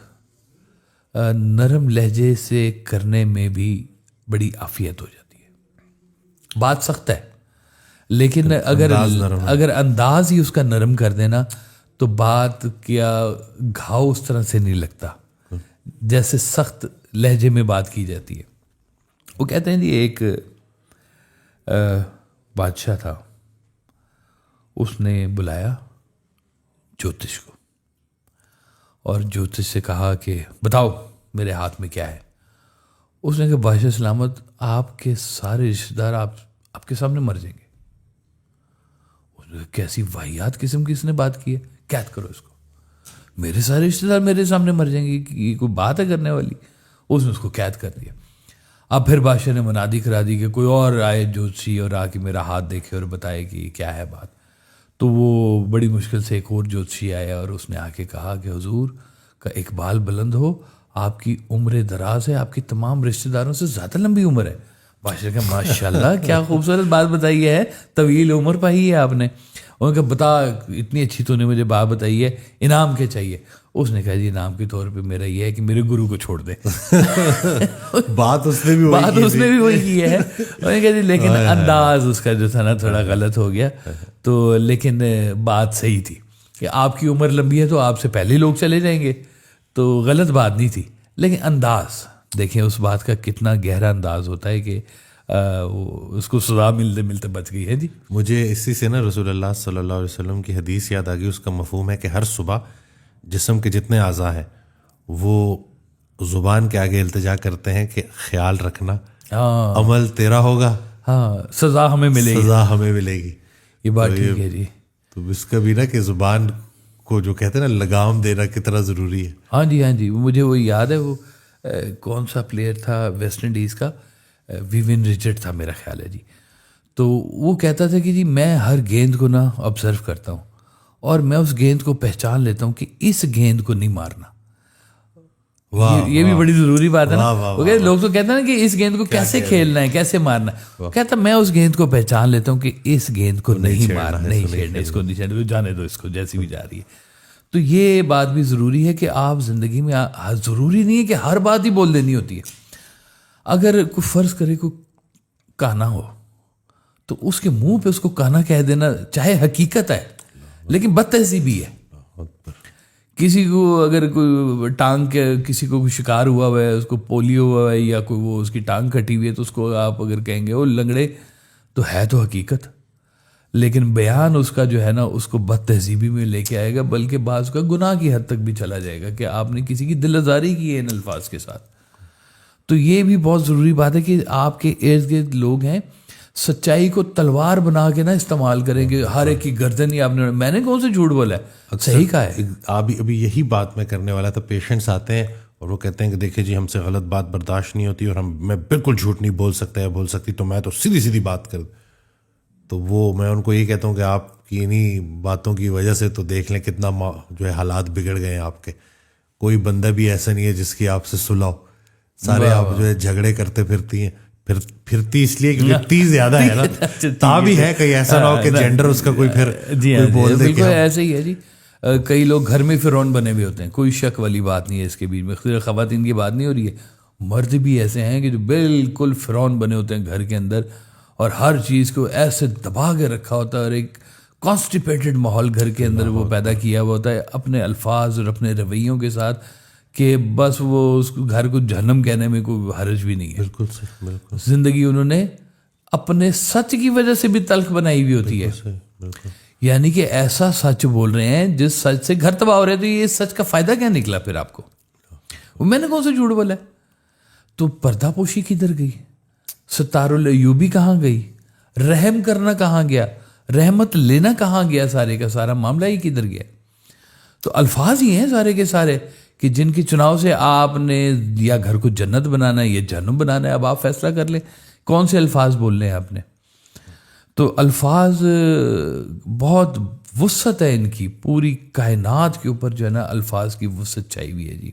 نرم لہجے سے کرنے میں بھی بڑی عافیت ہو جاتی ہے. بات سخت ہے لیکن اگر انداز ہی اس کا نرم کر دینا تو بات کیا گھاؤ اس طرح سے نہیں لگتا جیسے سخت لہجے میں بات کی جاتی ہے. وہ کہتے ہیں جی ایک بادشاہ تھا, اس نے بلایا جوتش کو اور جوتش سے کہا کہ بتاؤ میرے ہاتھ میں کیا ہے. اس نے کہا بادشاہ سلامت آپ کے سارے رشتہ دار آپ کے سامنے مر جائیں گے. کیسی واحد قسم کی اس نے بات کی ہے, قید کرو اس کو. میرے سارے رشتہ دار میرے سامنے مر جائیں گے, یہ کوئی بات ہے کرنے والی. اس نے اس کو قید کر دیا. اب پھر بادشاہ نے منادی کرا دی کہ کوئی اور آئے جوتشی اور آ کے میرا ہاتھ دیکھے اور بتائے کہ کیا ہے بات. تو وہ بڑی مشکل سے ایک اور جوتشی آیا اور اس نے آ کے کہا کہ حضور کا اقبال بلند ہو, آپ کی عمر دراز ہے, آپ کی تمام رشتہ داروں سے زیادہ لمبی عمر ہے. بادشاہ نے کہا ماشاء اللہ کیا خوبصورت بات بتائی ہے, طویل عمر پائی ہے آپ نے. انہوں نے کہا بتا اتنی اچھی تو نے مجھے بات بتائی ہے, انعام کیا چاہیے؟ اس نے کہا جی انعام کے طور پہ میرا یہ ہے کہ میرے گرو کو چھوڑ دے. بات اس نے بھی وہی کی ہے. انہوں نے کہا جی لیکن انداز اس کا جو تھا نا تھوڑا غلط ہو گیا. تو لیکن بات صحیح تھی کہ آپ کی عمر لمبی ہے تو آپ سے پہلے لوگ چلے جائیں گے, تو غلط بات نہیں تھی. لیکن انداز دیکھیں اس بات کا کتنا گہرا انداز ہوتا ہے کہ اس کو سزا ملتے ملتے بچ گئی ہے. جی مجھے اسی سے نا رسول اللہ صلی اللہ علیہ وسلم کی حدیث یاد آ گئی. اس کا مفہوم ہے کہ ہر صبح جسم کے جتنے اعضاء ہیں وہ زبان کے آگے التجا کرتے ہیں کہ خیال رکھنا, عمل تیرا ہوگا, ہاں سزا ہمیں ملے گی, سزا ہمیں ملے گی. یہ بات ٹھیک ہے جی. تو اس کا بھی نا کہ زبان کو جو کہتے ہیں نا لگام دینا کتنا ضروری ہے. ہاں جی ہاں جی. مجھے وہ یاد ہے, وہ کون سا پلیئر تھا ویسٹ انڈیز کا, ویوین رچرڈ تھا میرا خیال ہے جی. تو وہ کہتا تھا کہ جی میں ہر گیند کو نا آبزرو کرتا ہوں اور میں اس گیند کو پہچان لیتا ہوں کہ اس گیند کو نہیں مارنا. یہ بھی بڑی ضروری بات ہے نا. وہ کہتے لوگ تو کہتے ہیں نا کہ اس گیند کو کیسے کھیلنا ہے, کیسے مارنا ہے. کہتا میں اس گیند کو پہچان لیتا ہوں کہ اس گیند کو نہیں مارنا, نہیں چھیڑنا, اس کو نہیں چھیڑنا, تو جانے دو اس کو جیسی بھی جا رہی ہے. تو یہ بات بھی ضروری ہے کہ آپ زندگی میں ضروری نہیں ہے کہ ہر بات ہی بول دینی ہوتی ہے. اگر کوئی فرض کرے کوئی کانا ہو تو اس کے منہ پہ اس کو کانا کہہ دینا چاہے حقیقت ہے لیکن بد تہذیبی ہے. کسی کو اگر کوئی ٹانگ کے کسی کو کوئی شکار ہوا ہوا ہے, اس کو پولیو ہوا ہے یا کوئی وہ اس کی ٹانگ کٹی ہوئی ہے, تو اس کو آپ اگر کہیں گے وہ لنگڑے, تو ہے تو حقیقت, لیکن بیان اس کا جو ہے نا اس کو بد تہذیبی میں لے کے آئے گا, بلکہ بعض کا گناہ کی حد تک بھی چلا جائے گا کہ آپ نے کسی کی دل آزاری کی ہے ان الفاظ کے ساتھ. تو یہ بھی بہت ضروری بات ہے کہ آپ کے ارد گرد لوگ ہیں سچائی کو تلوار بنا کے نہ استعمال کریں کہ ہر ایک کی گردن ہی آپ نے, میں نے کون سے جھوٹ بولا ہے, صحیح کہا ہے. ابھی یہی بات میں کرنے والا تھا. پیشنٹس آتے ہیں اور وہ کہتے ہیں کہ دیکھیں جی ہم سے غلط بات برداشت نہیں ہوتی اور میں بالکل جھوٹ نہیں بول سکتا یا بول سکتی, تو میں تو سیدھی سیدھی بات کر, تو وہ میں ان کو یہ کہتا ہوں کہ آپ کی انہی باتوں کی وجہ سے تو دیکھ لیں کتنا جو ہے حالات بگڑ گئے ہیں آپ کے. کوئی بندہ بھی ایسا نہیں ہے جس کی آپ سے صلح ہو, سارے آپ جو ہے جھگڑے کرتے پھرتی ہیں, پھرتی اس لیے کیونکہ تی زیادہ ہے نا, تا بھی ہے کہیں ایسا نہ ہو کہ جینڈر اس کا کوئی پھر بول دے. بالکل ایسے ہی ہے جی. کئی لوگ گھر میں فرعون بنے ہوئے ہوتے ہیں, کوئی شک والی بات نہیں ہے اس کے بیچ میں. خواتین کی بات نہیں ہو رہی ہے, مرد بھی ایسے ہیں کہ جو بالکل فرعون بنے ہوتے ہیں گھر کے اندر, اور ہر چیز کو ایسے دبا کے رکھا ہوتا ہے, اور ایک کانسٹیپیٹڈ ماحول گھر کے اندر وہ پیدا کیا ہوا ہوتا ہے اپنے الفاظ اور اپنے رویوں کے ساتھ, کہ بس وہ اس کو گھر کو جہنم کہنے میں کوئی حرج بھی نہیں ہے. بالکل صحیح, بالکل. زندگی انہوں نے اپنے سچ کی وجہ سے بھی تلخ بنائی ہوئی ہوتی ہے. بالکل. یعنی کہ ایسا سچ بول رہے ہیں جس سچ سے گھر تباہ ہو رہے, تو یہ سچ کا فائدہ کیا نکلا پھر آپ کو؟ وہ میں نے کون سے جھوٹ بولا ہے؟ تو پردہ پوشی کدھر گئی؟ ستار العیوبی کہاں گئی؟ رحم کرنا کہاں گیا؟ رحمت لینا کہاں گیا؟ سارے کا سارا معاملہ ہی کدھر گیا؟ تو الفاظ ہی ہیں سارے کے سارے کہ جن کی چناؤ سے آپ نے یا گھر کو جنت بنانا ہے یا جہنم بنانا ہے. اب آپ فیصلہ کر لیں کون سے الفاظ بولنے ہیں آپ نے. تو الفاظ بہت وسعت ہے ان کی, پوری کائنات کے اوپر جو ہے نا الفاظ کی وسعت چاہیے ہوئی ہے جی.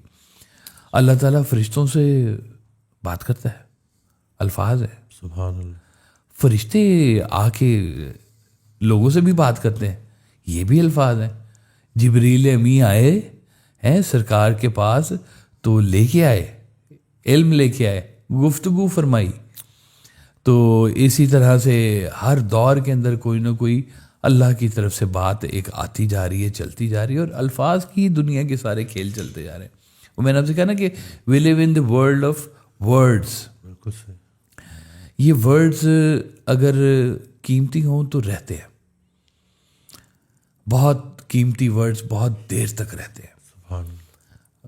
اللہ تعالیٰ فرشتوں سے بات کرتا ہے, الفاظ ہے. سبحان اللہ. فرشتے آ کے لوگوں سے بھی بات کرتے ہیں, یہ بھی الفاظ ہیں. جبریل امی آئے ہیں سرکار کے پاس تو لے کے آئے, علم لے کے آئے, گفتگو فرمائی. تو اسی طرح سے ہر دور کے اندر کوئی نہ کوئی اللہ کی طرف سے بات ایک آتی جا رہی ہے, چلتی جا رہی ہے, اور الفاظ کی دنیا کے سارے کھیل چلتے جا رہے ہیں. وہ میں نے آپ سے کہا نا کہ وی لیو ان دی ورلڈ آف ورڈس. بالکل صحیح. یہ ورڈز اگر قیمتی ہوں تو رہتے ہیں, بہت قیمتی ورڈز بہت دیر تک رہتے ہیں.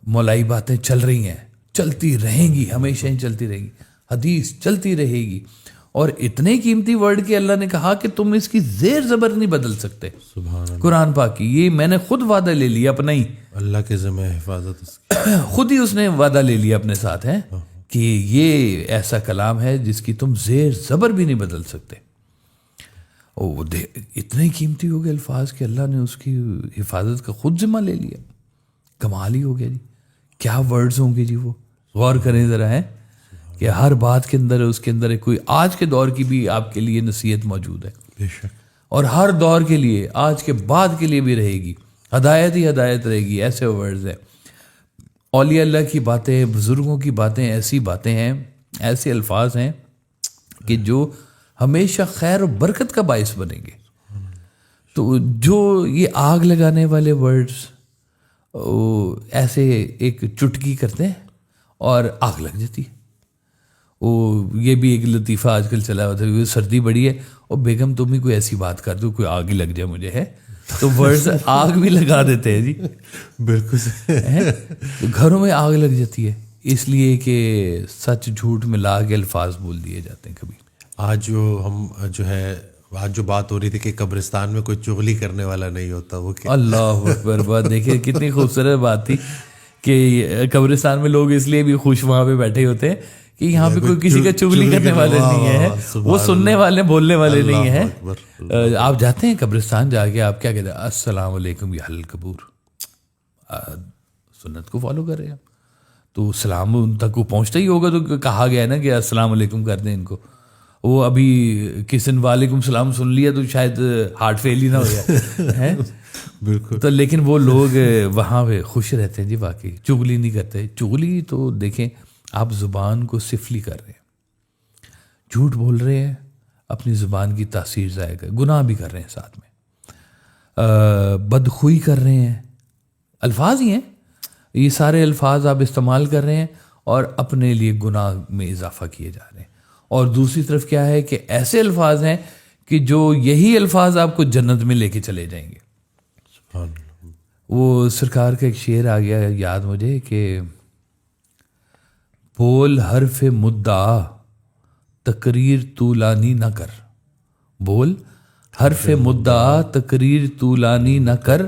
مولائی باتیں چل رہی ہیں, چلتی رہیں گی, ہمیشہ ہی چلتی رہیں گی. حدیث چلتی رہے گی, اور اتنے قیمتی ورڈ کہ اللہ نے کہا کہ تم اس کی زیر زبر نہیں بدل سکتے. قرآن پاک کی یہ میں نے خود وعدہ لے لیا اپنا ہی, اللہ کے ذمہ حفاظت اس کی. خود ہی اس نے وعدہ لے لیا اپنے ساتھ ہے کہ یہ ایسا کلام ہے جس کی تم زیر زبر بھی نہیں بدل سکتے. اتنے قیمتی ہو گئے الفاظ کہ اللہ نے اس کی حفاظت کا خود ذمہ لے لیا. کمال ہی ہو گیا جی. کیا ورڈز ہوں گے جی, وہ غور کریں ذرا ہے کہ ہر بات کے اندر اس کے اندر کوئی آج کے دور کی بھی آپ کے لیے نصیحت موجود ہے, بے شک, اور ہر دور کے لیے آج کے بعد کے لیے بھی رہے گی. ہدایت ہی ہدایت رہے گی. ایسے ورڈز ہیں, اولیاء اللہ کی باتیں, بزرگوں کی باتیں, ایسی باتیں ہیں, ایسے الفاظ ہیں کہ جو ہمیشہ خیر و برکت کا باعث بنیں گے. تو جو یہ آگ لگانے والے ورڈز ایسے ایک چٹکی کرتے ہیں اور آگ لگ جاتی ہے. یہ بھی ایک لطیفہ آج کل چلا ہوا تھا, سردی بڑی ہے اور بیگم تم ہی کوئی ایسی بات کر دو کوئی آگ ہی لگ جائے مجھے, ہے تو ورڈز آگ بھی لگا دیتے ہیں جی. بالکل گھروں میں آگ لگ جاتی ہے اس لیے کہ سچ جھوٹ ملا کے الفاظ بول دیے جاتے ہیں. کبھی آج جو بات ہو رہی تھی کہ قبرستان میں کوئی چغلی کرنے والا نہیں ہوتا, وہ اللہ اکبر, بات دیکھیں کتنی خوبصورت بات تھی کہ قبرستان میں لوگ اس لیے بھی خوش وہاں پہ بیٹھے ہوتے ہیں کہ یہاں پہ کوئی کسی کا چغلی کرنے والے نہیں ہے, وہ سننے والے بولنے والے نہیں ہیں. آپ جاتے ہیں قبرستان, جا کے آپ کیا کہتے ہیں, السلام علیکم یا اہل القبور, سنت کو فالو کر رہے ہیں. تو سلام ان تک کو پہنچتا ہی ہوگا. تو کہا گیا ہے نا کہ السلام علیکم کر دیں ان کو. وہ ابھی کسی نے وعلیکم السلام سن لیا تو شاید ہارٹ فیل ہی نہ ہو جائے. بالکل. تو لیکن وہ لوگ وہاں پہ خوش رہتے ہیں جی. واقعی چغلی نہیں کرتے. چغلی تو دیکھیں آپ زبان کو سفلی کر رہے ہیں, جھوٹ بول رہے ہیں, اپنی زبان کی تاثیر ضائع کر, گناہ بھی کر رہے ہیں ساتھ میں, بدخوئی کر رہے ہیں. الفاظ ہی ہیں یہ سارے, الفاظ آپ استعمال کر رہے ہیں اور اپنے لیے گناہ میں اضافہ کیے جا رہے ہیں. اور دوسری طرف کیا ہے کہ ایسے الفاظ ہیں کہ جو یہی الفاظ آپ کو جنت میں لے کے چلے جائیں گے. سبحان اللہ. وہ سرکار کا ایک شعر آ گیا یاد مجھے کہ بول حرف مدعا تقریر طولانی نہ کر. بول حرف مدعا تقریر طولانی نہ کر,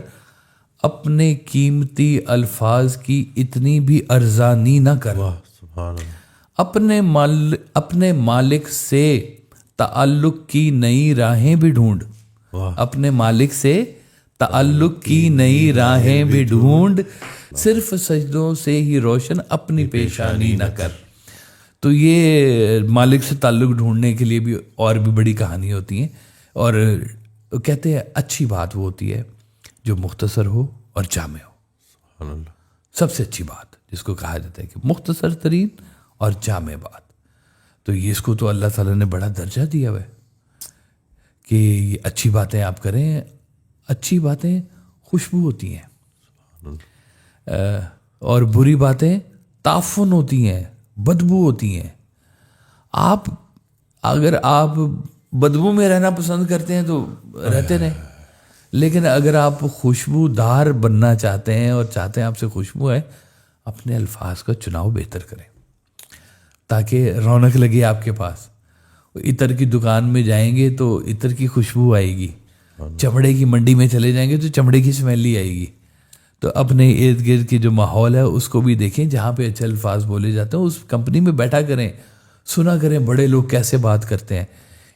اپنے قیمتی الفاظ کی اتنی بھی ارزانی نہ کر. واہ سبحان اللہ. اپنے مالک سے تعلق کی نئی راہیں بھی ڈھونڈ. واہ. اپنے مالک سے تعلق کی نئی راہیں بھی ڈھونڈ, صرف سجدوں سے ہی روشن اپنی پیشانی نہ کر. تو یہ مالک سے تعلق ڈھونڈنے کے لیے بھی اور بھی بڑی کہانی ہوتی ہیں. اور کہتے ہیں اچھی بات وہ ہوتی ہے جو مختصر ہو اور جامع ہو. سبحان اللہ. سب سے اچھی بات جس کو کہا جاتا ہے کہ مختصر ترین اور جامع بات. تو یہ اس کو تو اللہ تعالیٰ نے بڑا درجہ دیا ہوا ہے کہ یہ اچھی باتیں آپ کریں. اچھی باتیں خوشبو ہوتی ہیں اور بری باتیں تعفن ہوتی ہیں, بدبو ہوتی ہیں. اگر آپ بدبو میں رہنا پسند کرتے ہیں تو رہتے رہیں, لیکن اگر آپ خوشبودار بننا چاہتے ہیں اور چاہتے ہیں آپ سے خوشبو ہے, اپنے الفاظ کا چناؤ بہتر کریں تاکہ رونق لگے آپ کے پاس. عطر کی دکان میں جائیں گے تو عطر کی خوشبو آئے گی, چمڑے کی منڈی میں چلے جائیں گے تو چمڑے کی اسمیل ہی آئے گی. تو اپنے ارد گرد کی جو ماحول ہے اس کو بھی دیکھیں, جہاں پہ اچھے الفاظ بولے جاتے ہیں اس کمپنی میں بیٹھا کریں, سنا کریں بڑے لوگ کیسے بات کرتے ہیں.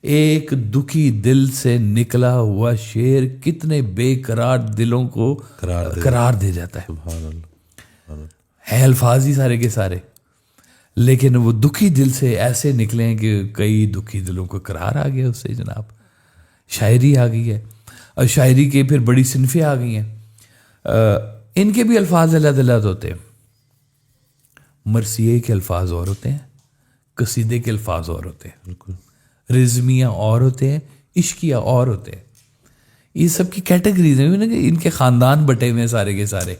ایک دکھی دل سے نکلا ہوا شعر کتنے بے قرار دلوں کو قرار دے جاتا ہے. سبحان اللہ. ہیں الفاظ ہی سارے کے سارے, لیکن وہ دکھی دل سے ایسے نکلے ہیں کہ کئی دکھی دلوں کو قرار آ گیا اس سے جناب. شاعری آ گئی ہے, اور شاعری کے پھر بڑی صنفیں آ گئی ہیں. ان کے بھی الفاظ الگ الگ ہوتے ہیں. مرثیے کے الفاظ اور ہوتے ہیں, قصیدے کے الفاظ اور ہوتے ہیں, بالکل رزمیہ اور ہوتے ہیں, عشقیہ اور ہوتے ہیں. یہ سب کی کیٹیگریز ہیں نا, کہ ان کے خاندان بٹے ہوئے ہیں سارے کے سارے,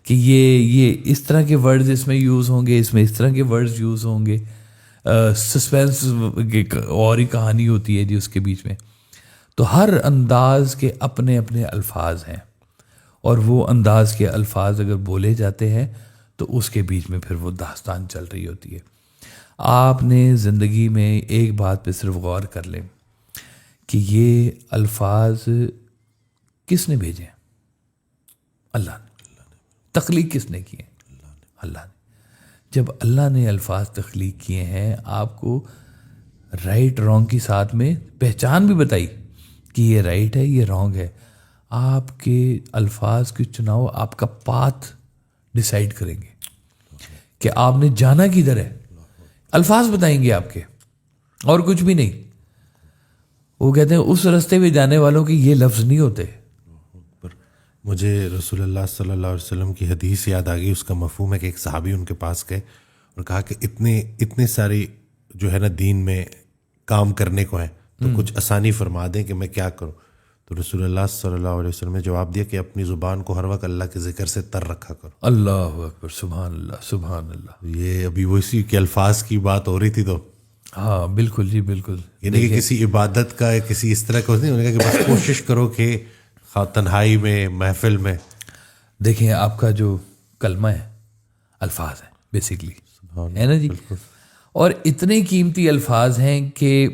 کہ یہ اس طرح کے ورڈز اس میں یوز ہوں گے, اس میں اس طرح کے ورڈز یوز ہوں گے. سسپینس اور ہی کہانی ہوتی ہے جی اس کے بیچ میں. تو ہر انداز کے اپنے اپنے الفاظ ہیں, اور وہ انداز کے الفاظ اگر بولے جاتے ہیں تو اس کے بیچ میں پھر وہ داستان چل رہی ہوتی ہے. آپ نے زندگی میں ایک بات پہ صرف غور کر لیں کہ یہ الفاظ کس نے بھیجے ہیں؟ اللہ نے. تخلیق کس نے کی ہے؟ اللہ نے. جب اللہ نے الفاظ تخلیق کیے ہیں, آپ کو رائٹ رانگ کی ساتھ میں پہچان بھی بتائی کہ یہ رائٹ ہے یہ رانگ ہے. آپ کے الفاظ کے چناؤ آپ کا پاتھ ڈیسائیڈ کریں گے کہ آپ نے جانا کدھر ہے. الفاظ بتائیں گے آپ کے, اور کچھ بھی نہیں. وہ کہتے ہیں اس راستے پہ جانے والوں کے یہ لفظ نہیں ہوتے. مجھے رسول اللہ صلی اللہ علیہ وسلم کی حدیث یاد آ گئی. اس کا مفہوم ہے کہ ایک صحابی ان کے پاس گئے اور کہا کہ اتنے ساری جو ہے نا دین میں کام کرنے کو ہیں, تو کچھ آسانی فرما دیں کہ میں کیا کروں. تو رسول اللہ صلی اللہ علیہ وسلم نے جواب دیا کہ اپنی زبان کو ہر وقت اللہ کے ذکر سے تر رکھا کرو. اللہ اکبر, سبحان اللہ سبحان اللہ. یہ ابھی وہ اسی کے الفاظ کی بات ہو رہی تھی. تو ہاں بالکل جی بالکل. یعنی کہ کسی عبادت کا کسی اس طرح کا نہیں ہونے کا کہ بس کوشش کرو کہ تنہائی میں محفل میں. دیکھیں آپ کا جو کلمہ ہے الفاظ ہیں بیسیکلی, ہے نا جی. اور اتنے قیمتی الفاظ ہیں کہ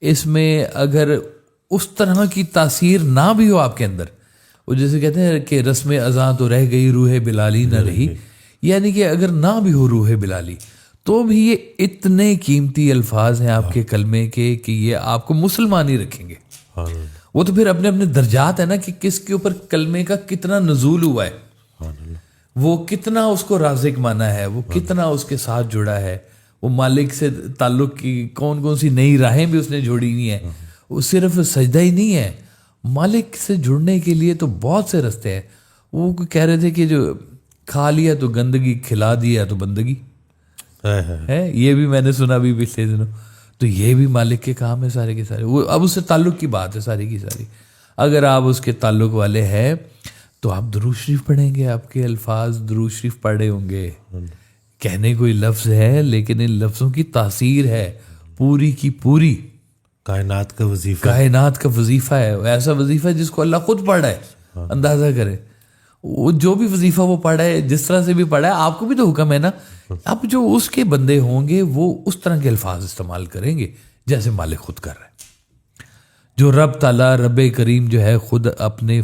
اس میں اگر اس طرح کی تاثیر نہ بھی ہو آپ کے اندر, وہ جیسے کہتے ہیں کہ رسم اذاں تو رہ گئی روح بلالی نہ رہی, یعنی کہ اگر نہ بھی ہو روح بلالی تو بھی یہ اتنے قیمتی الفاظ ہیں آپ کے کلمے کے کہ یہ آپ کو مسلمان ہی رکھیں گے. وہ تو پھر اپنے اپنے درجات ہیں نا کہ کس کے اوپر کلمے کا کتنا نزول ہوا ہے. وہ کتنا اس کو رازق مانا ہے, وہ کتنا اس کے ساتھ جڑا ہے, وہ مالک سے تعلق کی کون کون سی نئی راہیں بھی اس نے جوڑی ہوئی ہیں. وہ صرف سجدہ ہی نہیں ہے, مالک سے جڑنے کے لیے تو بہت سے رستے ہیں. وہ کہہ رہے تھے کہ جو کھا لیا تو گندگی, کھلا دیا تو بندگی ہے, یہ بھی میں نے سنا بھی پچھلے دنوں. تو یہ بھی مالک کے کام ہے سارے کے سارے. وہ اب اس سے تعلق کی بات ہے ساری کی ساری. اگر آپ اس کے تعلق والے ہیں تو آپ درود شریف پڑھیں گے, آپ کے الفاظ درود شریف پڑھے ہوں گے. کہنے کوئی لفظ ہے لیکن ان لفظوں کی تاثیر ہے پوری کی پوری کائنات کا وظیفہ, کائنات کا وظیفہ ہے. ایسا وظیفہ ہے جس کو اللہ خود پڑھا ہے. اندازہ کرے وہ جو بھی وظیفہ وہ پڑھا ہے, جس طرح سے بھی پڑھا ہے, آپ کو بھی تو حکم ہے نا. اب جو اس کے بندے ہوں گے وہ اس طرح کے الفاظ استعمال کریں گے جیسے مالک خود کر رہا ہے. جو رب تعالیٰ رب کریم جو ہے خود اپنے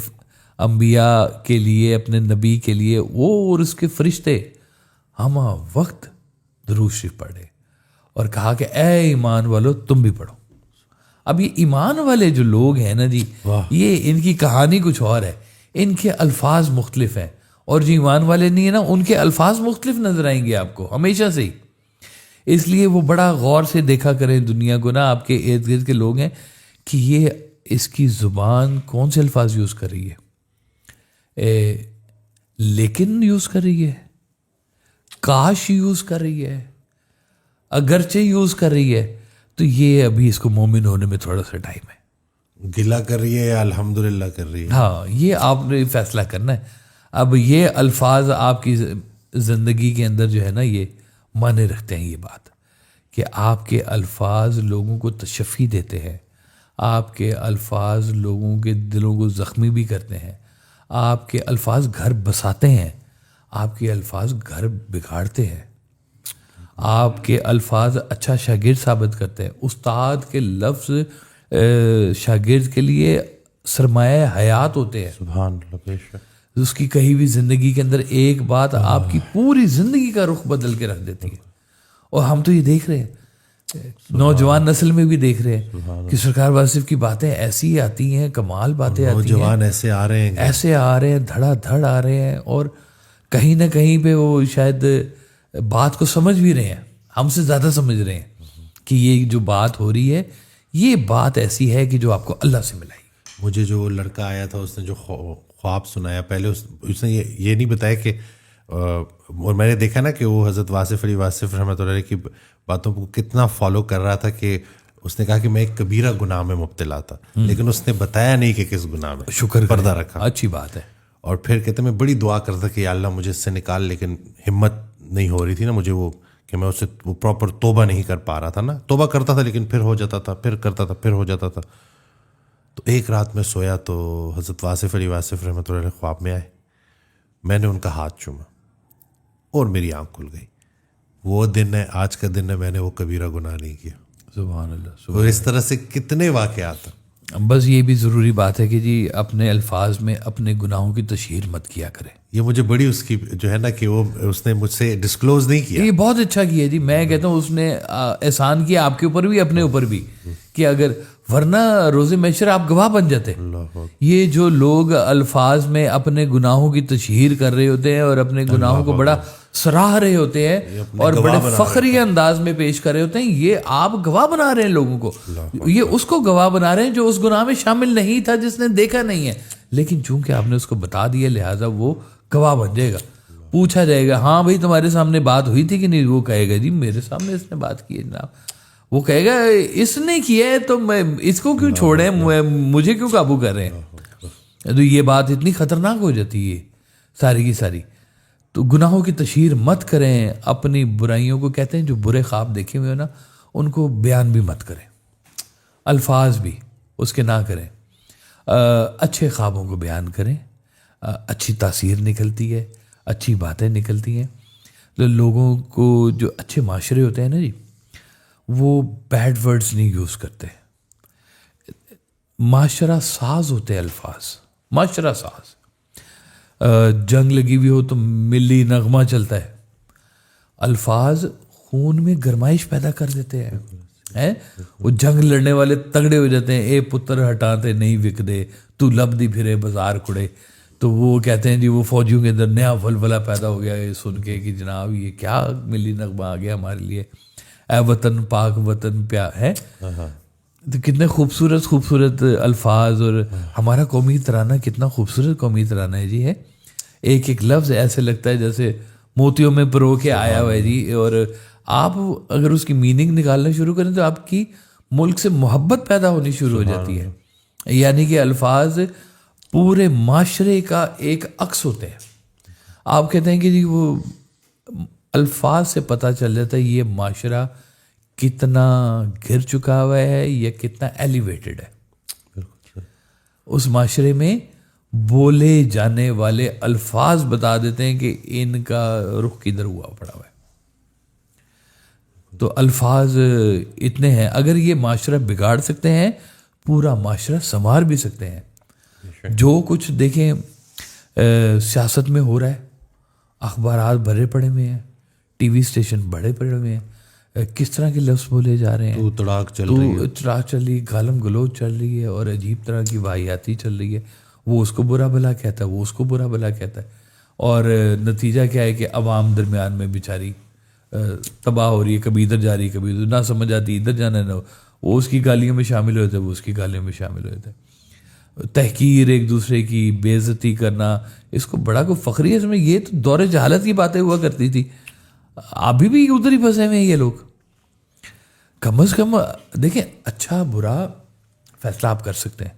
انبیاء کے لیے, اپنے نبی کے لیے, وہ اور اس کے فرشتے ہم وقت درود شریف پڑھے اور کہا کہ اے ایمان والو تم بھی پڑھو. اب یہ ایمان والے جو لوگ ہیں نا جی, یہ ان کی کہانی کچھ اور ہے. ان کے الفاظ مختلف ہیں, اور جو ایمان والے نہیں ہیں نا ان کے الفاظ مختلف نظر آئیں گے آپ کو ہمیشہ سے ہی. اس لیے وہ بڑا غور سے دیکھا کریں دنیا کو نا, آپ کے ارد گرد کے لوگ ہیں کہ یہ اس کی زبان کون سے الفاظ یوز کر رہی ہے, لیکن یوز کر رہی ہے, کاش یوز کر رہی ہے, اگرچہ یوز کر رہی ہے, تو یہ ابھی اس کو مومن ہونے میں تھوڑا سا ٹائم ہے. گلا کر رہی ہے یا الحمدللہ کر رہی ہے, ہاں یہ آپ نے فیصلہ کرنا ہے. اب یہ الفاظ آپ کی زندگی کے اندر جو ہے نا یہ معنی رکھتے ہیں. یہ بات کہ آپ کے الفاظ لوگوں کو تشفی دیتے ہیں, آپ کے الفاظ لوگوں کے دلوں کو زخمی بھی کرتے ہیں, آپ کے الفاظ گھر بساتے ہیں, آپ کے الفاظ گھر بگاڑتے ہیں, آپ کے الفاظ اچھا شاگرد ثابت کرتے ہیں. استاد کے لفظ شاگرد کے لیے سرمایہ حیات ہوتے ہیں. سبحان اللہ, بے شک. اس کی کہیں بھی زندگی کے اندر ایک بات آپ کی پوری زندگی کا رخ بدل کے رکھ دیتی ہے. اور ہم تو یہ دیکھ رہے ہیں, نوجوان نسل میں بھی دیکھ رہے ہیں کہ سرکار واصف کی باتیں ایسی آتی ہیں, کمال باتیں آتی ہیں, نوجوان ایسے آ رہے ہیں, ایسے آ رہے ہیں, دھڑا دھڑ آ رہے ہیں, اور کہیں نہ کہیں پہ وہ شاید بات کو سمجھ بھی رہے ہیں, ہم سے زیادہ سمجھ رہے ہیں کہ یہ جو بات ہو رہی ہے یہ بات ایسی ہے کہ جو آپ کو اللہ سے ملائی. مجھے جو لڑکا آیا تھا اس نے جو خواب سنایا, پہلے اس نے یہ نہیں بتایا کہ, اور میں نے دیکھا نا کہ وہ حضرت واصف علی واصف رحمۃ اللہ علیہ کی باتوں کو کتنا فالو کر رہا تھا, کہ اس نے کہا کہ میں ایک کبیرہ گناہ میں مبتلا تھا, لیکن اس نے بتایا نہیں کہ کس گناہ میں. شکر پردہ رکھا, اچھی بات ہے. اور پھر کہتے میں بڑی دعا کرتا کہ یا اللہ مجھے اس سے نکال, لیکن ہمت نہیں ہو رہی تھی نا مجھے, وہ کہ میں اس سے وہ پراپر توبہ نہیں کر پا رہا تھا نا. توبہ کرتا تھا لیکن پھر ہو جاتا تھا, پھر کرتا تھا, پھر ہو جاتا تھا. تو ایک رات میں سویا تو حضرت واصف علی واصف رحمۃ اللہ علیہ خواب میں آئے. میں نے ان کا ہاتھ چوما اور میری آنکھ کھل گئی. وہ دن ہے, آج کا دن ہے, میں نے وہ کبیرہ گناہ نہیں کیا. سبحان اللہ. اور اس طرح سے کتنے واقعات ہیں. بس یہ بھی ضروری بات ہے کہ جی اپنے الفاظ میں اپنے گناہوں کی تشہیر مت کیا کرے. یہ مجھے بڑی اس کی جو ہے نا کہ وہ اس نے مجھ سے ڈسکلوز نہیں کیا. یہ بہت اچھا کیا جی. میں کہتا ہوں اس نے احسان کیا آپ کے اوپر بھی اپنے اوپر بھی, کہ اگر ورنہ روز محشر آپ گواہ بن جاتے. یہ جو لوگ الفاظ میں اپنے گناہوں کی تشہیر کر رہے ہوتے ہیں اور اپنے گناہوں کو بڑا سراہ رہے ہوتے ہیں اور بڑے فخری انداز میں پیش کر رہے ہوتے ہیں, یہ آپ گواہ بنا رہے ہیں لوگوں کو. یہ اس کو گواہ بنا رہے ہیں جو اس گناہ میں شامل نہیں تھا, جس نے دیکھا نہیں ہے, لیکن چونکہ آپ نے اس کو بتا دیا لہٰذا وہ گواہ بن جائے گا. پوچھا جائے گا ہاں بھائی تمہارے سامنے بات ہوئی تھی کہ نہیں, وہ کہے گا جی میرے سامنے اس نے بات کی ہے جناب. وہ کہے گا اس نے کیا ہے تو میں اس کو کیوں چھوڑیں, مجھے کیوں قابو کر رہے ہیں. تو یہ بات اتنی خطرناک ہو جاتی ہے ساری کی ساری. تو گناہوں کی تشہیر مت کریں, اپنی برائیوں کو, کہتے ہیں جو برے خواب دیکھے ہوئے ہو نا ان کو بیان بھی مت کریں, الفاظ بھی اس کے نہ کریں. اچھے خوابوں کو بیان کریں, اچھی تاثیر نکلتی ہے, اچھی باتیں نکلتی ہیں. لوگوں کو جو اچھے معاشرے ہوتے ہیں نا جی, وہ بیڈ ورڈز نہیں یوز کرتے, معاشرہ ساز ہوتے الفاظ, معاشرہ ساز. جنگ لگی ہوئی ہو تو ملی نغمہ چلتا ہے, الفاظ خون میں گرمائش پیدا کر دیتے ہیں. وہ جنگ لڑنے والے تگڑے ہو جاتے ہیں, اے پتر ہٹاتے نہیں وک دے, تو لب دی پھرے بازار کھڑے. تو وہ کہتے ہیں جی وہ فوجیوں کے اندر نیا ولولہ پیدا ہو گیا یہ سن کے کہ جناب یہ کیا ملی نغمہ آ گیا ہمارے لیے، اے وطن پاک وطن پیار ہے. تو کتنے خوبصورت خوبصورت الفاظ، اور ہمارا قومی ترانہ کتنا خوبصورت قومی ترانہ ہے جی. ہے ایک ایک لفظ ایسے لگتا ہے جیسے موتیوں میں پرو کے آیا ہوا ہے جی. اور آپ اگر اس کی میننگ نکالنا شروع کریں تو آپ کی ملک سے محبت پیدا ہونی شروع ہو جاتی ہے. یعنی کہ الفاظ پورے معاشرے کا ایک عکس ہوتے ہیں. آپ کہتے ہیں کہ جی وہ الفاظ سے پتہ چل جاتا ہے یہ معاشرہ کتنا گر چکا ہوا ہے یا کتنا ایلیویٹڈ ہے. اس معاشرے میں بولے جانے والے الفاظ بتا دیتے ہیں کہ ان کا رخ کدھر ہوا پڑا ہوا ہے. تو الفاظ اتنے ہیں، اگر یہ معاشرہ بگاڑ سکتے ہیں پورا معاشرہ سنوار بھی سکتے ہیں. جو کچھ دیکھیں سیاست میں ہو رہا ہے، اخبارات بھرے پڑے ہوئے ہیں، ٹی وی اسٹیشن بڑے پڑے ہوئے ہیں، کس طرح کے لفظ بولے جا رہے ہیں، تو تڑاک چل رہی ہے، گالم گلوچ چل رہی ہے، اور عجیب طرح کی واحیاتی چل رہی ہے. وہ اس کو برا بھلا کہتا ہے، وہ اس کو برا بھلا کہتا ہے، اور نتیجہ کیا ہے کہ عوام درمیان میں بیچاری تباہ ہو رہی ہے. کبھی ادھر جا رہی ہے، کبھی ادھر، نہ سمجھ آتی ادھر جانا ہے، نہ وہ اس کی گالیوں میں شامل ہوتے ہیں، وہ اس کی گالیوں میں شامل ہوتے ہیں. تحقیر، ایک دوسرے کی بے عزتی کرنا، اس کو بڑا کوئی فخری ہے. اس میں یہ تو دور جہالت کی باتیں ہوا کرتی تھی، ابھی بھی ادھر ہی پھنسے ہوئے ہیں یہ لوگ. کم از کم دیکھیں اچھا برا فیصلہ آپ کر سکتے ہیں،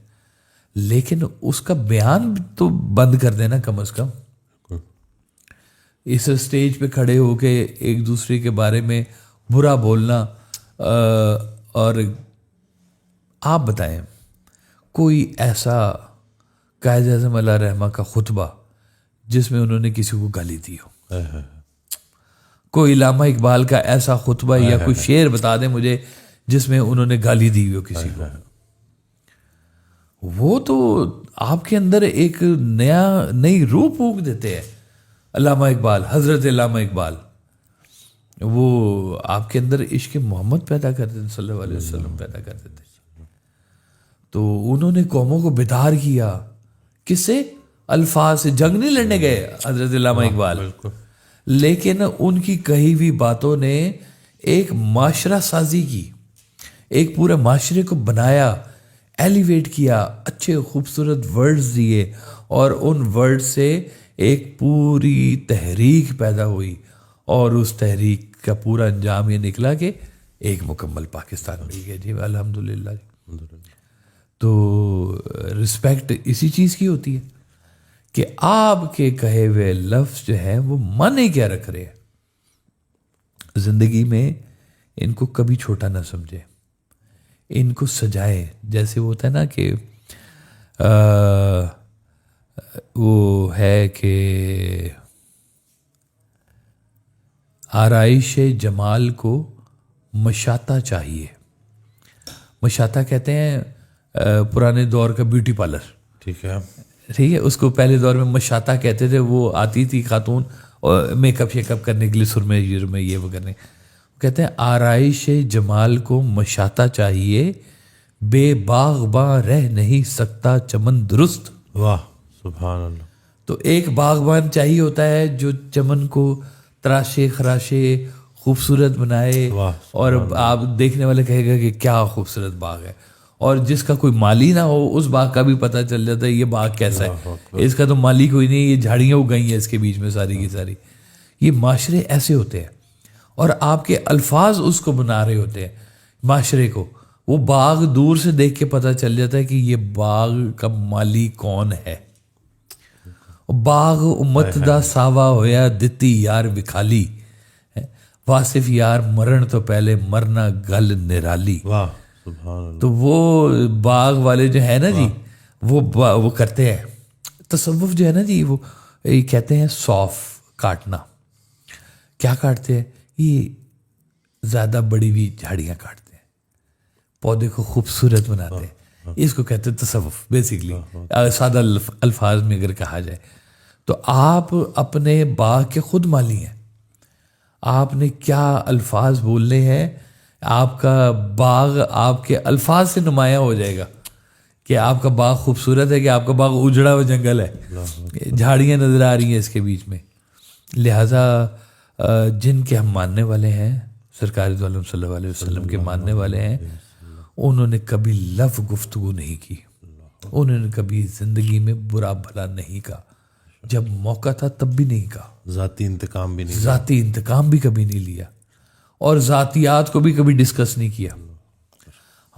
لیکن اس کا بیان تو بند کر دینا کم از کم. اس اسٹیج پہ کھڑے ہو کے ایک دوسرے کے بارے میں برا بولنا. اور آپ بتائیں کوئی ایسا قائد اعظم علیہ رحمہ کا خطبہ جس میں انہوں نے کسی کو گالی دی ہو؟ کوئی علامہ اقبال کا ایسا خطبہ یا کوئی شعر بتا دیں مجھے جس میں انہوں نے گالی دی ہو کسی کو؟ وہ تو آپ کے اندر ایک نئی روح پھونک دیتے ہیں. علامہ اقبال، حضرت علامہ اقبال، وہ آپ کے اندر عشق محمد پیدا کرتے تھے، صلی اللہ علیہ وسلم پیدا کرتے تھے. تو انہوں نے قوموں کو بیدار کیا. کس سے؟ الفاظ سے. جنگ نہیں لڑنے گئے حضرت علامہ اقبال، لیکن ان کی کہی ہوئی باتوں نے ایک معاشرہ سازی کی، ایک پورے معاشرے کو بنایا، ایلیویٹ کیا، اچھے خوبصورت ورڈز دیے، اور ان ورڈ سے ایک پوری تحریک پیدا ہوئی. اور اس تحریک کا پورا انجام یہ نکلا کہ ایک مکمل پاکستان مل گیا جی، الحمدللہ. تو رسپیکٹ اسی چیز کی ہوتی ہے کہ آپ کے کہے ہوئے لفظ جو ہیں وہ معنی کیا رکھ رہے ہیں. زندگی میں ان کو کبھی چھوٹا نہ سمجھے، ان کو سجائے. جیسے وہ ہوتا ہے نا کہ وہ ہے کہ آرائش جمال کو مشاطہ چاہیے. مشاطہ کہتے ہیں پرانے دور کا بیوٹی پارلر. ٹھیک ہے، اس کو پہلے دور میں مشاطہ کہتے تھے. وہ آتی تھی خاتون اور میک اپ شیک اپ کرنے کے لیے، سرمے یہ وہ کرنے. کہتے ہیں آرائش جمال کو مشاطہ چاہیے، بے باغباں رہ نہیں سکتا چمن درست. واہ سبحان اللہ. تو ایک باغبان چاہیے ہوتا ہے جو چمن کو تراشے خراشے خوبصورت بنائے، اور آپ دیکھنے والے کہے گا کہ کیا خوبصورت باغ ہے. اور جس کا کوئی مالی نہ ہو اس باغ کا بھی پتہ چل جاتا ہے یہ باغ کیسا ہے. اس کا تو مالی کوئی نہیں، یہ جھاڑیاں اگائی ہیں اس کے بیچ میں ساری کی ساری. یہ معاشرے ایسے ہوتے ہیں، اور آپ کے الفاظ اس کو بنا رہے ہوتے ہیں معاشرے کو. وہ باغ دور سے دیکھ کے پتہ چل جاتا ہے کہ یہ باغ کا مالی کون ہے. باغ امت دا ساوا ہویا دتی یار وکھالی، واصف یار مرن تو پہلے مرنا گل نرالی. واہ سبحان اللہ. تو وہ باغ والے جو ہے نا جی، وہ کرتے ہیں تصوف جو ہے نا جی، وہ کہتے ہیں صوف کاٹنا. کیا کاٹتے ہیں؟ یہ زیادہ بڑی ہوئی جھاڑیاں کاٹتے ہیں، پودے کو خوبصورت بناتے ہیں. اس کو کہتے ہیں تصوف بیسیکلی، سادہ الفاظ میں اگر کہا جائے. تو آپ اپنے باغ کے خود مالی ہیں. آپ نے کیا الفاظ بولنے ہیں، آپ کا باغ آپ کے الفاظ سے نمایاں ہو جائے گا کہ آپ کا باغ خوبصورت ہے کہ آپ کا باغ اجڑا ہوا جنگل ہے, جھاڑیاں نظر آ رہی ہیں اس کے بیچ میں. لہٰذا جن کے ہم ماننے والے ہیں, سرکار دو عالم صلی اللہ علیہ وسلم کے ماننے والے ہیں, انہوں نے کبھی لفظ گفتگو نہیں کی, انہوں نے کبھی زندگی میں برا بھلا نہیں کہا, جب موقع تھا تب بھی نہیں کہا, ذاتی انتقام بھی نہیں, ذاتی انتقام بھی کبھی نہیں لیا, اور ذاتیات کو بھی کبھی ڈسکس نہیں کیا.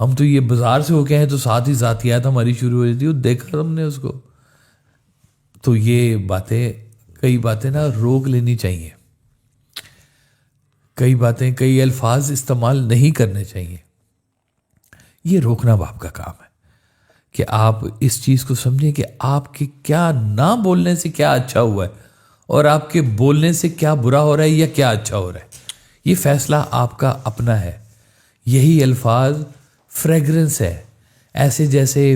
ہم تو یہ بازار سے ہو کے ہیں تو ساتھ ہی ذاتیات ہماری شروع ہو جاتی ہے, دیکھا ہم نے اس کو. تو یہ باتیں, کئی باتیں نا روک لینی چاہیے, کئی باتیں, کئی الفاظ استعمال نہیں کرنے چاہیے. یہ روکنا باپ کا کام ہے کہ آپ اس چیز کو سمجھیں کہ آپ کے کیا نہ بولنے سے کیا اچھا ہوا ہے اور آپ کے بولنے سے کیا برا ہو رہا ہے یا کیا اچھا ہو رہا ہے. یہ فیصلہ آپ کا اپنا ہے. یہی الفاظ فریگرنس ہے, ایسے جیسے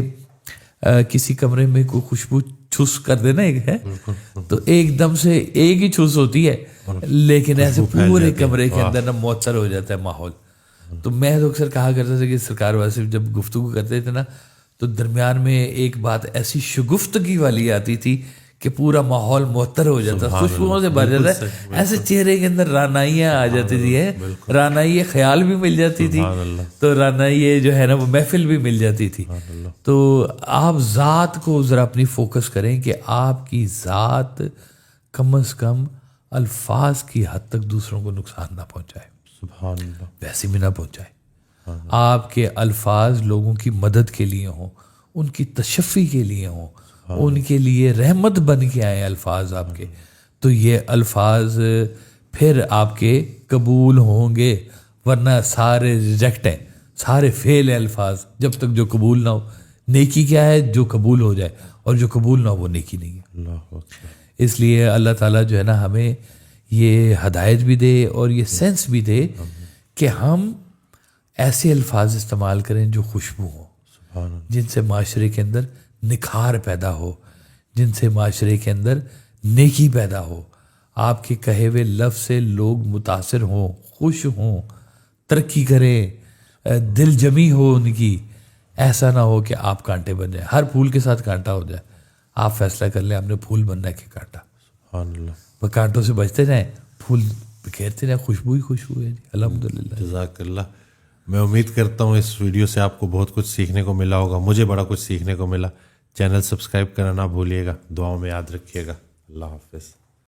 کسی کمرے میں کوئی خوشبو چھس کر دینا ایک ہے تو ایک دم سے ایک ہی چھس ہوتی ہے, لیکن ایسے پورے کمرے کے اندر نا معطر ہو جاتا ہے ماحول. تو میں تو اکثر کہا کرتا تھا کہ سرکار واسے جب گفتگو کرتے تھے نا تو درمیان میں ایک بات ایسی شگفتگی والی آتی تھی کہ پورا ماحول معطر ہو جاتا, خوشبوؤں سے بھر جاتا ہے, ایسے چہرے کے اندر رانائیاں آ جاتی تھی, رانائی خیال بھی مل جاتی تھی, تو رانائی جو ہے نا وہ محفل بھی مل جاتی تھی. تو آپ ذات کو ذرا اپنی فوکس کریں کہ آپ کی ذات کم از کم الفاظ کی حد تک دوسروں کو نقصان نہ پہنچائے, سبحان اللہ, ویسے بھی نہ پہنچائے. آپ کے الفاظ لوگوں کی مدد کے لیے ہوں, ان کی تشفی کے لیے ہوں, ان کے لیے رحمت بن کے آئے الفاظ آپ کے, تو یہ الفاظ پھر آپ کے قبول ہوں گے, ورنہ سارے ریجیکٹ ہیں, سارے فیل ہیں الفاظ جب تک جو قبول نہ ہو. نیکی کیا ہے؟ جو قبول ہو جائے, اور جو قبول نہ ہو وہ نیکی نہیں ہے. اللہ. اس لیے اللہ تعالیٰ جو ہے نا ہمیں یہ ہدایت بھی دے اور یہ سینس بھی دے کہ ہم ایسے الفاظ استعمال کریں جو خوشبو ہوں, جن سے معاشرے کے اندر نکھار پیدا ہو, جن سے معاشرے کے اندر نیکی پیدا ہو. آپ کے کہے ہوئے لفظ سے لوگ متاثر ہوں, خوش ہوں, ترقی کریں, دل جمی ہو ان کی. ایسا نہ ہو کہ آپ کانٹے بن جائیں, ہر پھول کے ساتھ کانٹا ہو جائے. آپ فیصلہ کر لیں آپ نے پھول بننا ہے کہ کانٹا. سبحان اللہ. وہ کانٹوں سے بچتے جائیں, پھول بکھیرتے جائیں, خوشبو ہی خوشبو ہے. الحمدللہ. جزاک اللہ. میں امید کرتا ہوں اس ویڈیو سے آپ کو بہت کچھ سیکھنے کو ملا ہوگا, مجھے بڑا کچھ سیکھنے کو ملا. چینل سبسکرائب کرنا نہ بھولیے گا, دعاؤں میں یاد رکھیے گا. اللہ حافظ.